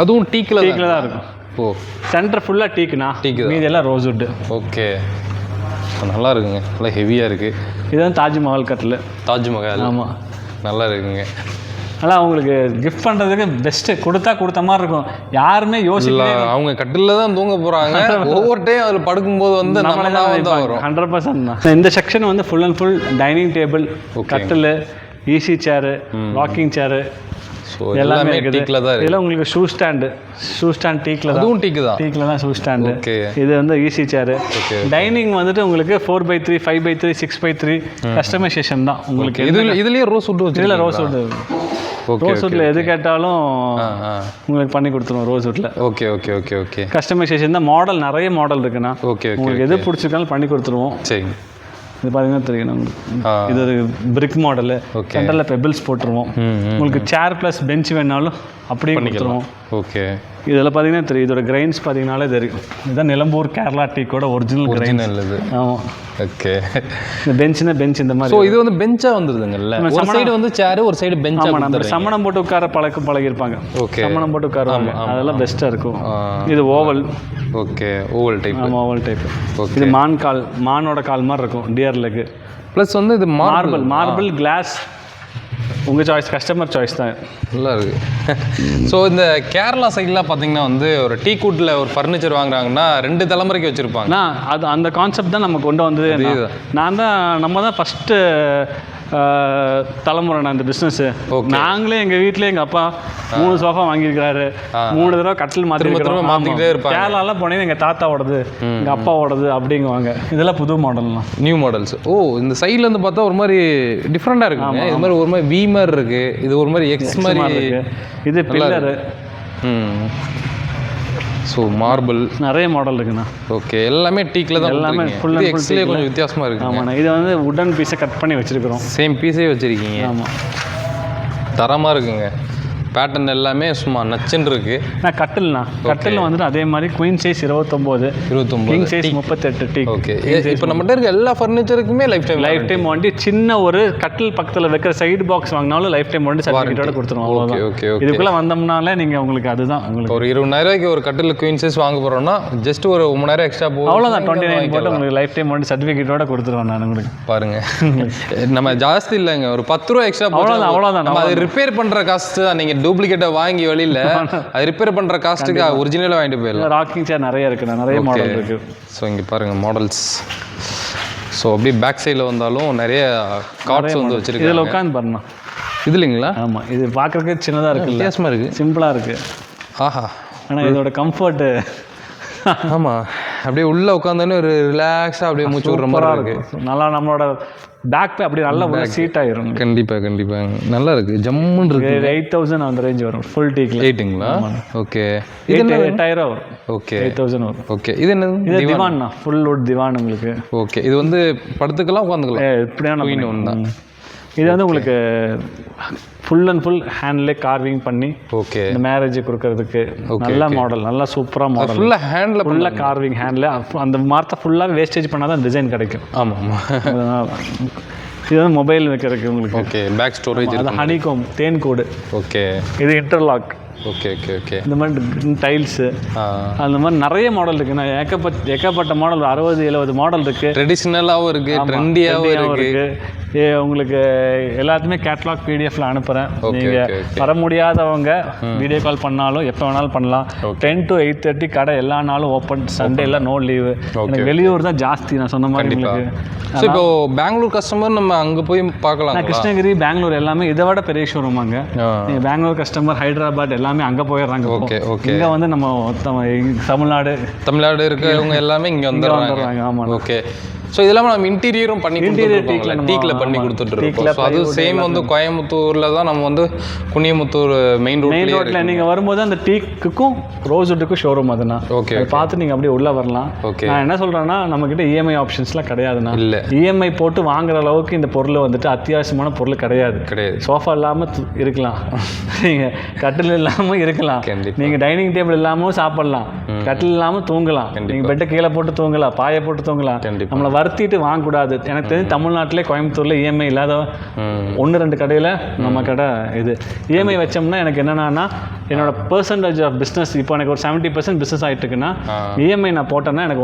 [SPEAKER 1] அதுவும் டீக்கில்
[SPEAKER 2] தான் இருக்கும். ஓ, சென்டர் ஃபுல்லாக டீக்குண்ணா, மீதி எல்லாம் ரோஸ் வுட்.
[SPEAKER 1] ஓகே, நல்லா இருக்குங்க, நல்லா ஹெவியாக இருக்குது.
[SPEAKER 2] இது வந்து தாஜ்மஹால் கட்டில்.
[SPEAKER 1] தாஜ்மஹால். ஆமாம், நல்லா இருக்குங்க.
[SPEAKER 2] ஆனால் அவங்களுக்கு கிஃப்ட் பண்ணுறதுக்கு பெஸ்ட்டு, கொடுத்த மாதிரி இருக்கும். யாருமே யோசிக்கல, அவங்க
[SPEAKER 1] கட்டிலில் தான் தூங்க போகிறாங்க. ஒவ்வொரு டைம் அதில் படுக்கும்போது வந்து நம்மளே தான் வரும்.
[SPEAKER 2] 100% தான். இந்த செக்ஷன் வந்து full and full dining table, கட்டில், ஈஸி சேரு, ராக்கிங் சேரு எல்லாமே இருக்குது. இதில் உங்களுக்கு ஷூ ஸ்டாண்டு டீக்கில் தான்.
[SPEAKER 1] அதுவும் டீக்கில்
[SPEAKER 2] தான் ஷூ ஸ்டாண்டு. இது வந்து ஈஸி சேரு. டைனிங் வந்துட்டு உங்களுக்கு 4x3 5x3 6x3 கஸ்டமைசேஷன் தான் உங்களுக்கு.
[SPEAKER 1] இதுலேயே ரோஸ் வுட்.
[SPEAKER 2] இதில் ரோஸ் வுட். ரோஸ் வுட்டில் எது கேட்டாலும் உங்களுக்கு பண்ணி கொடுத்துருவோம் ரோஸ் வுட்டில்.
[SPEAKER 1] Okay okay okay okay.
[SPEAKER 2] Customisation தான். மாடல் நிறைய மாடல் இருக்குண்ணா.
[SPEAKER 1] ஓகே.
[SPEAKER 2] உங்களுக்கு எது பிடிச்சிருக்காலும் பண்ணி கொடுத்துருவோம்.
[SPEAKER 1] சரி.
[SPEAKER 2] இது பார்த்தீங்கன்னா தெரியும், இது ஒரு பிரிக் மாடலு. சென்டரில் பெபிள்ஸ் போட்டுருவோம். உங்களுக்கு சேர் ப்ளஸ் பெஞ்ச் வேணாலும் அப்படியே கொடுத்துருவோம்.
[SPEAKER 1] ஓகே.
[SPEAKER 2] இதில் பார்த்தீங்கன்னா தெரியும், இதோட கிரைன்ஸ் பார்த்தீங்கன்னாலே தெரியும். இதுதான் நிலம்பூர் கேரளா டீக்கோட ஒரிஜினல் கிரைன்.
[SPEAKER 1] ஆமாம். ஓகே.
[SPEAKER 2] இந்த பெஞ்சுனா பெஞ்ச் இந்த மாதிரி.
[SPEAKER 1] ஸோ இது வந்து பெஞ்சாக வந்துருதுங்கல்ல, ஒரு சைடு வந்து சேரு, ஒரு சைடு பெஞ்ச்.
[SPEAKER 2] நம்ம சமணம் போட்டு உட்கார பழகிருப்பாங்க.
[SPEAKER 1] ஓகே.
[SPEAKER 2] சமணம் போட்டு உட்காருவாங்க, அதெல்லாம் பெஸ்ட்டாக இருக்கும். இது ஓவல்.
[SPEAKER 1] Okay, oval type.
[SPEAKER 2] ஆமாம், ஓவல் டைப். இது மானோட கால் மாதிரி இருக்கும், டியர் லெக்.
[SPEAKER 1] ப்ளஸ் வந்து இது
[SPEAKER 2] மார்பிள் கிளாஸ். உங்கள் சாய்ஸ், கஸ்டமர் சாய்ஸ் தான்.
[SPEAKER 1] நல்லா இருக்குது. ஸோ இந்த கேரளா சைட்லாம் பார்த்தீங்கன்னா வந்து ஒரு டீ கூட்டில் ஒரு ஃபர்னிச்சர் வாங்குறாங்கன்னா 2 தலைமுறைக்கு வச்சுருப்பாங்க.
[SPEAKER 2] அது அந்த கான்செப்ட் தான் நம்ம கொண்டு வந்தது. நம்ம தான் ஃபஸ்ட்டு தலைமுறை இந்த பிஸ்னஸு. நாங்களே எங்கள் வீட்டில் எங்கள் அப்பா 3 சோஃபா வாங்கியிருக்கிறாரு, 3 தடவை கட்டில் மாற்றிக்கிட்டே இருப்பாங்க. கேரளாலாம் போனீங்கன்னா எங்கள் தாத்தாவோடது, எங்கள் அப்பாவோடது அப்படிங்குவாங்க. இதெல்லாம் புது மாடல்லாம்,
[SPEAKER 1] நியூ மாடல்ஸ். ஓ, இந்த சைடில் இருந்து பார்த்தா ஒரு மாதிரி டிஃப்ரெண்ட்டாக இருக்குங்க. இது மாதிரி ஒரு மாதிரி வி மாதிரி இருக்குது, இது ஒரு மாதிரி எக்ஸ் மாதிரி இருக்குது.
[SPEAKER 2] இது பில்லரு.
[SPEAKER 1] ஸோ மார்பிள்
[SPEAKER 2] நிறைய மாடல் இருக்குண்ணா.
[SPEAKER 1] ஓகே, எல்லாமே டீக்கில் தான். எல்லாமே ஃபுல் அண்ட் எக்ஸ்லேயே கொஞ்சம் வித்தியாசமாக இருக்குது.
[SPEAKER 2] ஆமாண்ணா, இது வந்து வுடன் பீஸை கட் பண்ணி வச்சுருக்கிறோம்.
[SPEAKER 1] சேம் பீஸே வச்சுருக்கீங்க.
[SPEAKER 2] ஆமாம்,
[SPEAKER 1] தரமாக இருக்குங்க. பேட்டர்ன் எல்லாமே சும்மா நச்சுன்னு இருக்கு.
[SPEAKER 2] நான் கட்டில் வந்துட்டு அதே மாதிரி queen size 29 king size 38 tea.
[SPEAKER 1] Okay. இப்போ நம்மகிட்ட இருக்க எல்லா ஃபர்னிச்சருக்குமே லைஃப் டைம்
[SPEAKER 2] வாரண்டி. சின்ன ஒரு கட்டில் பக்கத்தில் வைக்கிற சைடு பாக்ஸ் வாங்கினாலும் லைஃப் டைம் வாரண்டி சர்டிஃபிகேட்டோட கொடுத்துருவோம். அவ்வளோதான்.
[SPEAKER 1] ஓகே.
[SPEAKER 2] இதுக்குள்ளே வந்தோம்னாலே நீங்கள் உங்களுக்கு அதுதான் உங்களுக்கு
[SPEAKER 1] ஒரு 20000 ஒரு கட்டில் குயின் சைஸ் வாங்க போகிறோம்னா ஜஸ்ட் ஒரு 3000 எக்ஸ்ட்ரா போகும்.
[SPEAKER 2] அவ்வளோதான். 29 போட்டு உங்களுக்கு லைஃப் டைம் வாரண்டி சர்டிஃபிகேட்டோட கொடுத்துருவேன் நான் உங்களுக்கு.
[SPEAKER 1] பாருங்க, நம்ம ஜாஸ்தி இல்லைங்க, ஒரு 10 ரூபா எக்ஸ்ட்ரா. அவ்வளோதான். நம்ம அதை ரிப்பேர் பண்ணுற காஸ்ட் தான். நீங்கள் டூப்ளிகேட்டை வாங்கி வெளியில் அது ரிப்பேர் பண்ணுற காஸ்ட்டுக்கு ஒரிஜினலாக வாங்கிட்டு போயிடலாம்.
[SPEAKER 2] ராக்கிங் சேர் நிறைய இருக்குண்ணா, நிறைய மாடல் இருக்குது.
[SPEAKER 1] ஸோ இங்கே பாருங்கள் மாடல்ஸ். ஸோ அப்படியே பேக் சைடில் வந்தாலும் நிறைய கார்ட்ஸ் வந்து வச்சுருக்கு.
[SPEAKER 2] இதில் உட்காந்து பாருண்ணா.
[SPEAKER 1] இது இல்லைங்களா?
[SPEAKER 2] ஆமாம், இது பார்க்குறதுக்கு சின்னதாக இருக்குது,
[SPEAKER 1] வித்தியாசமாக இருக்குது,
[SPEAKER 2] சிம்பிளாக இருக்குது.
[SPEAKER 1] ஆஹா,
[SPEAKER 2] ஆனால் இதோட கம்ஃபர்ட்டு.
[SPEAKER 1] ஆமாம், அப்படியே உள்ளே உட்காந்தோன்னே ஒரு ரிலாக்ஸாக அப்படியே மூச்சு விடுற மாதிரி இருக்குது.
[SPEAKER 2] நல்லா நம்மளோட பேக் பே அப்படியே நல்லா சீட் ஆகிரும்.
[SPEAKER 1] கண்டிப்பாக நல்லா இருக்குது, ஜம்முன்னு இருக்குது.
[SPEAKER 2] 8000 அந்த ரேஞ்ச் வரும் ஃபுல் டீக்கில்.
[SPEAKER 1] 8ங்களா? ஓகே.
[SPEAKER 2] இது 8000 வரும்.
[SPEAKER 1] ஓகே,
[SPEAKER 2] 8000 வரும்.
[SPEAKER 1] ஓகே. இது என்னது?
[SPEAKER 2] இது திவான்னா, ஃபுல் வுட் திவான் உங்களுக்கு.
[SPEAKER 1] ஓகே. இது வந்து படுத்துக்கலாம், உட்காந்துக்கலாம்,
[SPEAKER 2] எப்படியான
[SPEAKER 1] ஒன்று தான்.
[SPEAKER 2] இது வந்து உங்களுக்கு ஃபுல் அண்ட் ஃபுல் ஹேண்ட்லேயே கார்விங் பண்ணி.
[SPEAKER 1] ஓகே.
[SPEAKER 2] இந்த மேரேஜ் கொடுக்கறதுக்கு நல்ல மாடல், நல்லா சூப்பராக மாடல்.
[SPEAKER 1] ஃபுல்லாக ஹேண்டில்,
[SPEAKER 2] ஃபுல்லாக கார்விங் ஹேண்டில். அந்த மார்த்தை ஃபுல்லாக வேஸ்டேஜ் பண்ணால் தான் டிசைன் கிடைக்கும்.
[SPEAKER 1] ஆமாம்.
[SPEAKER 2] இது வந்து மொபைல் வைக்கிறதுக்கு உங்களுக்கு.
[SPEAKER 1] ஓகே. Back storage.
[SPEAKER 2] அது ஹனிகோம் தேன் கூடு.
[SPEAKER 1] ஓகே.
[SPEAKER 2] இது இன்டர்லாக்.
[SPEAKER 1] Okay okay okay.
[SPEAKER 2] இந்த மாதிரி டைல்ஸு அந்த மாதிரி நிறைய மாடல் இருக்குது. நான் ஏகப்பட்ட மாடல் 60-70 மாடல் இருக்குது.
[SPEAKER 1] ட்ரெடிஷ்னலாகவும் இருக்குது, ட்ரெண்டியாகவும் இருக்குது.
[SPEAKER 2] உங்களுக்கு எல்லாத்துமே கேட்லாக் பிடிஎஃப்ல அனுப்புகிறேன். நீங்கள் வர முடியாதவங்க வீடியோ கால் பண்ணாலும் எப்போ வேணாலும் பண்ணலாம். 10 to 8:30 கடை எல்லா நாளும் ஓப்பன், சண்டே எல்லாம் நோ லீவு. எனக்கு வெளியூர் தான் ஜாஸ்தி நான் சொன்ன மாதிரி.
[SPEAKER 1] ஸோ இப்போ பெங்களூர் கஸ்டமர் நம்ம அங்கே போய் பார்க்கலாம்.
[SPEAKER 2] கிருஷ்ணகிரி, பெங்களூர் எல்லாமே இதை விட பெரிய ஷோரூம் அங்கே. நீங்கள் பெங்களூர் கஸ்டமர், ஹைதராபாத் எல்லாமே அங்கே போயிடுறாங்க.
[SPEAKER 1] Okay okay.
[SPEAKER 2] இங்கே வந்து நம்ம தமிழ்நாடு
[SPEAKER 1] இருக்கிறவங்க எல்லாமே இங்கே வந்துடுறாங்க. ஆமாம். ஓகே. ஸோ இதெல்லாம் நம்ம இன்டீரியரும் பண்ணி டீக்கில் பண்ணி கொடுத்துட்ருக்கோம். ஸோ அது சேம் வந்து கோயம்புத்தூரில் தான் நம்ம வந்து குனியமுத்தூர் மெயின் ரோட்டில்
[SPEAKER 2] நீங்கள் வரும்போது அந்த டீக்குக்கும் ரோஸ்வுட்டுக்கும் ஷோரூம் அதுண்ணா.
[SPEAKER 1] ஓகே.
[SPEAKER 2] பார்த்து நீங்கள் அப்படியே உள்ளே வரலாம்.
[SPEAKER 1] ஓகே.
[SPEAKER 2] நான் என்ன சொல்கிறேன்னா, நம்மக்கிட்ட இஎம்ஐ ஆப்ஷன்ஸ்லாம் கிடையாதுண்ணா.
[SPEAKER 1] இல்லை,
[SPEAKER 2] இஎம்ஐ போட்டு வாங்குற அளவுக்கு இந்த பொருள் வந்துட்டு அத்தியாவசியமான பொருள் கிடையாது. சோஃபா இல்லாமல் இருக்கலாம், நீங்கள் கட்டில் இல்லாமல் இருக்கலாம், நீங்கள் டைனிங் டேபிள் இல்லாமல் சாப்பிடலாம், கட்டில் இல்லாமல் தூங்கலாம், நீங்கள் பெட்டை கீழே போட்டு தூங்கலாம், பாயை போட்டு தூங்கலாம். நம்மளை வருத்திட்டு வாங்கக்கூடாது. எனக்கு தெரிஞ்சு தமிழ்நாட்டிலே கோயம்புத்தூரில் இஎம்ஐ இல்லாத 1-2 கடையில் நம்ம கடை இது. இஎம்ஐ வச்சோம்னா எனக்கு என்னென்னா, என்னோட பெர்சன்டேஜ் ஆஃப் பிஸ்னஸ் இப்போ எனக்கு ஒரு 70% பிஸ்னஸ் ஆகிட்டு இருக்குன்னா, இஎம்ஐ நான் போட்டேன்னா எனக்கு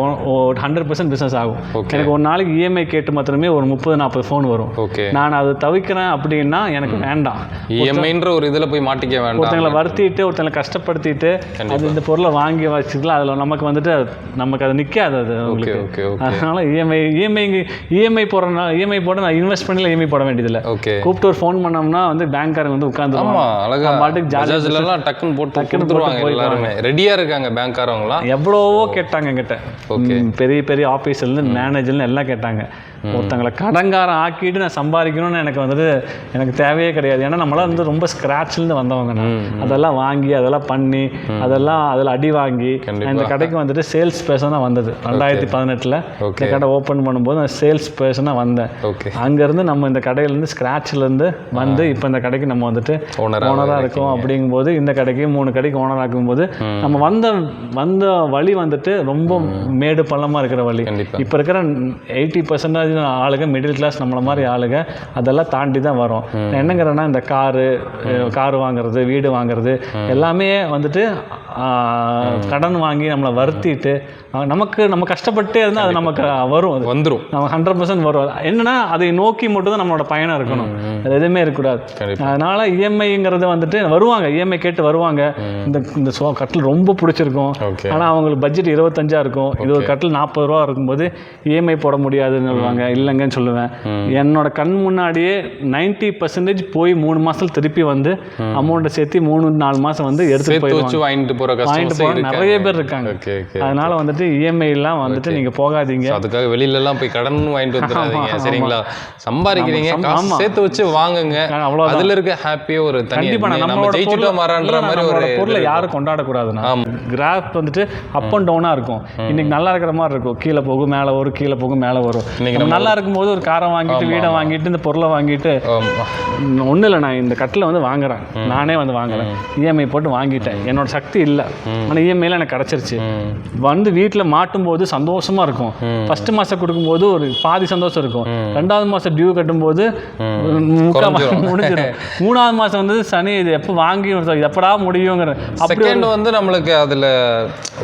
[SPEAKER 2] 100% பிஸ்னஸ் ஆகும். எனக்கு ஒரு நாளைக்கு இஎம்ஐ கேட்டு மாத்திரமே ஒரு 30-40 ஃபோன் வரும். நான் அதை தவிர்க்கிறேன் அப்படின்னா எனக்கு வேண்டாம்.
[SPEAKER 1] இஎம்ஐன்ற ஒரு இதில் போய் மாட்டிக்க வேண்டாம்.
[SPEAKER 2] ஒருத்தங்களை வருத்திட்டு, ஒருத்தங்களை கஷ்டப்படுத்திட்டு அது இந்த பொருளை வாங்கி வச்சுக்கலாம். அதில் நமக்கு வந்துட்டு நமக்கு அது நிற்காது. அது உங்களுக்கு அதனால இஎம்ஐ போடுறதுனால இஎம்ஐ போட நான் இன்வெஸ்ட் பண்ணல, இஎம்ஐ போட வேண்டியதில்லை. கூப்பிட்டு ஒரு ஃபோன் பண்ணோம்னா வந்து பேங்க்காரங்க வந்து உட்காந்துருவாங்க. பாட்டுக்கு ஜாலியாக டக்குன்னு போட்டு எல்லாருமே ரெடியாக இருக்காங்க. பேங்க்காரவங்களாம் எவ்வளவோ கேட்டாங்க என்கிட்ட. பெரிய பெரிய ஆஃபீஸ்லேருந்து மேனேஜர்னு எல்லாம் கேட்டாங்க. ஒருத்தங்களை கடங்காரம் ஆக்கிட்டு நான் சம்பாதிக்கணும்னு எனக்கு வந்துட்டு எனக்கு தேவையே கிடையாது. ஏன்னா நம்மளாம் வந்து ரொம்ப ஸ்க்ராட்ச்லேருந்து வந்தவங்க. அதெல்லாம் வாங்கி அதெல்லாம் பண்ணி அதெல்லாம் அதில் அடி வாங்கி இந்த கடைக்கு வந்துட்டு சேல்ஸ் பர்சனாக வந்தது. 2018 இந்த கடை ஓப்பன் பண்ணும்போது நான் சேல்ஸ் பர்சனாக வந்தேன். அங்கேருந்து நம்ம இந்த கடையிலேருந்து ஸ்க்ராட்ச்லேருந்து வந்து இப்போ இந்த கடைக்கு நம்ம வந்துட்டு ஓனராக இருக்கோம். அப்படிங்கும்போது இந்த கடைக்கு 3 கடைக்கு ஓனர் ஆகும்போது நம்ம வந்த வழி வந்துட்டு ரொம்ப மேடு பள்ளமாக இருக்கிற வழி. இப்போ இருக்கிற 80% ஆளுங்க மிடில் கிளாஸ் நம்மள மாதிரி ஆளுங்க அதெல்லாம் தாண்டி தான் வரும். என்னங்கிறேன்னா, இந்த காரு வாங்குறது, வீடு வாங்குறது எல்லாமே வந்துட்டு கடன் வாங்கி நம்மளை வருத்திட்டு நம்ம கஷ்டப்பட்டே இருந்தால் அது நமக்கு வந்துடும். நம்ம 100% வரும். என்னன்னா, அதை நோக்கி மட்டும் தான் நம்மளோட பயணம் இருக்கணும். அது எதுவுமே இருக்கக்கூடாது. அதனால இஎம்ஐங்கிறது வந்துட்டு வருவாங்க, இஎம்ஐ கேட்டு வருவாங்க. இந்த கட்டில் ரொம்ப பிடிச்சிருக்கும், ஆனால் அவங்களுக்கு பட்ஜெட் 25 இருக்கும். இது ஒரு கட்டில் 40 ரூபா இருக்கும்போது இஎம்ஐ போட முடியாதுன்னு சொல்லுவாங்க. இல்லைங்கன்னு சொல்லுவேன். என்னோட கண் முன்னாடியே 90% போய் 3 மாசத்துல திருப்பி வந்து அமௌண்ட்டை சேர்த்து 3-4 மாதம் வந்து எடுத்து வாங்கிட்டு போகிற நிறைய பேர் இருக்காங்க. அதனால வந்துட்டு இஎம்ஐ எல்லாம் வந்துட்டு நீங்க போகாதீங்க.
[SPEAKER 1] அதுக்காக வெளியில எல்லாம் போய் கடன் வாங்கிட்டு வந்துடாதீங்க. சரிங்களா? சம்பாதிக்கிறீங்க, காசு சேர்த்து வச்சு வாங்குங்க. அதுல இருக்க ஹாப்பியா ஒரு கண்டிப்பா நம்ம ஜெயிச்சுட்டோம் மாறான்ற மாதிரி ஒரு
[SPEAKER 2] பொருளை யாரும் கொண்டாடக்கூடாதுன்னா, கிராஃப் வந்துட்டு அப் அண்ட் டவுனா இருக்கும். இன்னைக்கு நல்லா இருக்கிற மாதிரி இருக்கும், கீழே போகும் மேலே வரும், கீழே போகும் மேலே வரும். நல்லா இருக்கும்போது ஒரு காரை வாங்கிட்டு, வீடை வாங்கிட்டு, இந்த பொருளை வாங்கிட்டு ஒன்றும் இல்லை, நான் இந்த கட்டில் வந்து வாங்குறேன், நானே வந்து வாங்குறேன், இஎம்ஐ போட்டு வாங்கிட்டேன். என்னோட சக்தி இல்லை, ஆனால் இஎம்ஐல எனக்கு கிடச்சிருச்சு. வந்து வீட்டில் மாட்டும் போது சந்தோஷமா இருக்கும். ஃபர்ஸ்ட் மாதம் கொடுக்கும்போது ஒரு பாதி சந்தோஷம் இருக்கும். 2வது மாதம் டியூ கட்டும்போது முடிஞ்சிடும். 3வது மாதம் வந்து சனி இது எப்போ வாங்கி எப்படா முடியுங்கிற அப்படி வந்து
[SPEAKER 1] நம்மளுக்கு அதில்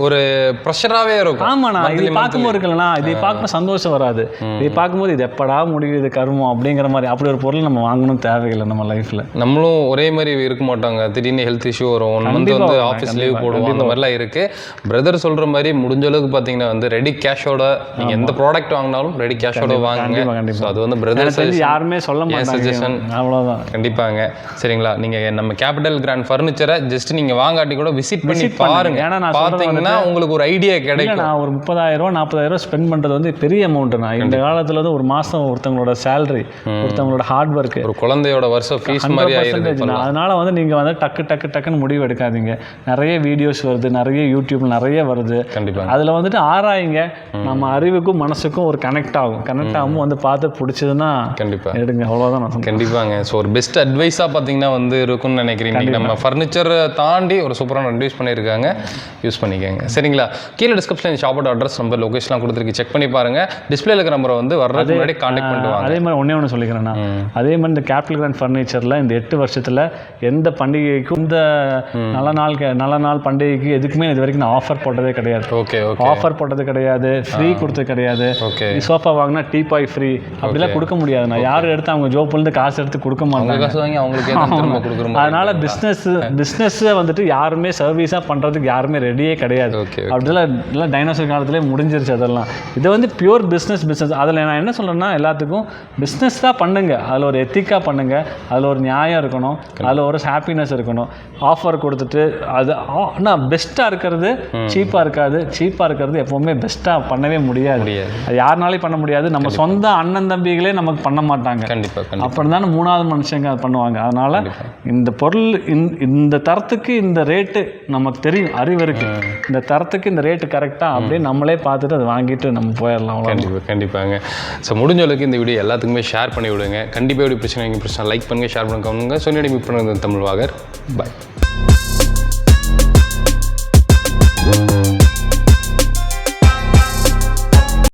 [SPEAKER 1] ஒரு ப்ரெஷராகவே இருக்கும்.
[SPEAKER 2] ஆமாண்ணா, இது பார்க்கும்போது இருக்குல்லண்ணா, இதை பார்க்கும்போது சந்தோஷம் வராது. இதை பார்க்கும்போது இது எப்படா முடியுது கருமம் அப்படிங்கிற மாதிரி. அப்படி ஒரு பொருள் நம்ம வாங்கணும் தேவையில்லை நம்ம லைஃப்பில்.
[SPEAKER 1] நம்மளும் ஒரே மாதிரி இருக்க மாட்டாங்க. திடீர்னு ஹெல்த் இஷ்யூ வரும், 1 மந்த் வந்து ஆஃபீஸ் லீவ் போடுவோம், அந்த மாதிரிலாம் இருக்குது. பிரதர் சொல்கிற மாதிரி முடிஞ்ச அளவுக்கு பார்த்தீங்கன்னா வந்து ரெடி கேஷோட நீங்கள் எந்த ப்ராடக்ட் வாங்கினாலும் ரெடி கேஷோட வாங்குங்க. அது வந்து பிரதர்
[SPEAKER 2] யாருமே சொல்ல மாட்டாங்க, சஜஷன் அவ்வளோதான்.
[SPEAKER 1] கண்டிப்பாங்க. சரிங்களா? நீங்கள் நம்ம கேபிட்டல் கிராண்ட் ஃபர்னிச்சரை ஜஸ்ட் நீங்கள் வாங்காட்டி கூட விசிட் பண்ணி பாருங்க. ஏன்னா நான் பார்த்தீங்கன்னா உங்களுக்கு ஒரு ஐடியா கிடைக்கும்.
[SPEAKER 2] நான் ஒரு 30,000 40,000 ஸ்பெண்ட் பண்ணுறது வந்து பெரிய அமௌண்ட். நான் இந்த காலத்தில் வந்து ஒரு மாதம் ஒருத்தவங்களோட சேலரி, ஒருத்தவங்களோட ஹார்ட் ஒர்க்,
[SPEAKER 1] ஒரு குழந்தையோட வருஷம் ஃபீஸ் மாதிரி ஆயிடுது.
[SPEAKER 2] அதனால வந்து நீங்கள் வந்து டக்குன்னு முடிவு எடுக்காதீங்க. நிறைய வீடியோஸ் வருது, நிறைய யூடியூப்ல நிறைய வருது. கண்டிப்பாக அதில் வந்துட்டு ஆராயுங்க. நம்ம அறிவுக்கும் மனசுக்கும் ஒரு கனெக்ட் ஆகும் வந்து பார்த்து பிடிச்சதுன்னா கண்டிப்பாக எடுங்க. அவ்வளோதான்.
[SPEAKER 1] கண்டிப்பாங்க. ஸோ ஒரு பெஸ்ட் அட்வைஸாக பார்த்தீங்கன்னா வந்து இருக்கும்னு நினைக்கிறீங்க. நம்ம ஃபர்னிச்சரை தாண்டி ஒரு சூப்பரான அட்வைஸ் பண்ணியிருக்காங்க, யூஸ் பண்ணிக்கோங்க. சரிங்களா? கீழே டிஸ்கிரிப்ஷன் ஷாப்போட அட்ரஸ் நம்பர் லொகேஷன்லாம் கொடுத்துருக்கு, செக் பண்ணி பாருங்கள். டிஸ்பிளேல இருக்கிற நம்பரை வந்து வந்து வர்றதுக்கு முன்னாடி கான்டாக்ட் பண்ணுவாங்க.
[SPEAKER 2] அதே மாதிரி ஒன்று சொல்லிக்கிறேன் நான், அதே மாதிரி இந்த கேபிட்டல் கிராண்ட் ஃபர்னிச்சரில் இந்த 8 வருஷத்தில் எந்த பண்டிகைக்கும் இந்த நல்ல நாள் பண்டிகைக்கு எதுக்குமே இது வரைக்கும் நான் ஆஃபர் போட்டதே கிடையாது.
[SPEAKER 1] ஓகே
[SPEAKER 2] ஆஃபர் போட்டது கிடையாது, ஃப்ரீ கொடுத்தது கிடையாது.
[SPEAKER 1] ஓகே
[SPEAKER 2] சோஃபா வாங்கினா டீபாய் ஃப்ரீ அப்படிலாம் கொடுக்க முடியாது. நான் யாரும் எடுத்து அவங்க ஜோப்புலேருந்து காசு எடுத்து கொடுக்க மாட்டாங்க. அதனால பிஸ்னஸ்ஸை வந்துட்டு யாருமே சர்வீஸாக பண்ணுறதுக்கு யாருமே ரெடியே கிடையாது. அப்படிலாம் டைனோசர் காலத்திலே முடிஞ்சிருச்சு. அதெல்லாம் இது வந்து பியூர் பிஸ்னஸ். அதில் நான் என்ன சொல்கிறேன்னா, எல்லாத்துக்கும் பிஸ்னஸ் தான் பண்ணுங்க, அதில் ஒரு எத்திக்காக பண்ணுங்க, அதில் ஒரு நியாயம் இருக்கணும், அதில் ஒரு ஹாப்பினஸ் இருக்கணும். ஆஃபர் கொடுத்துட்டு அது ஆனால் பெஸ்ட்டாக இருக்கிறது சீப்பாக இருக்காது, சீப்பாக இருக்கிறது எப்போவுமே பெஸ்ட்டாக பண்ணவே முடியாது. அது யாருனாலையும் பண்ண முடியாது. நம்ம சொந்த அண்ணன் தம்பிகளே நமக்கு பண்ண மாட்டாங்க.
[SPEAKER 1] கண்டிப்பாக
[SPEAKER 2] அப்படி தானே 3வது மனுஷங்க அது பண்ணுவாங்க. அதனால் இந்த பொருள் இந்த தரத்துக்கு இந்த ரேட்டு நமக்கு தெரியும், அறிவு இருக்குது. இந்த தரத்துக்கு இந்த ரேட்டு கரெக்டாக அப்படியே நம்மளே பார்த்துட்டு அதை வாங்கிட்டு நம்ம போயிடலாம்.
[SPEAKER 1] கண்டிப்பாங்க. ஸோ முடிஞ்ச அளவுக்கு இந்த வீடியோ எல்லாத்துக்குமே ஷேர் பண்ணி விடுங்க. கண்டிப்பாக எப்படி பிரச்சனை லைக் பண்ணுங்கள், ஷேர் பண்ணுங்க. சொன்னி மீட் பண்ணுறது தமிழ் வாகர். பாய்.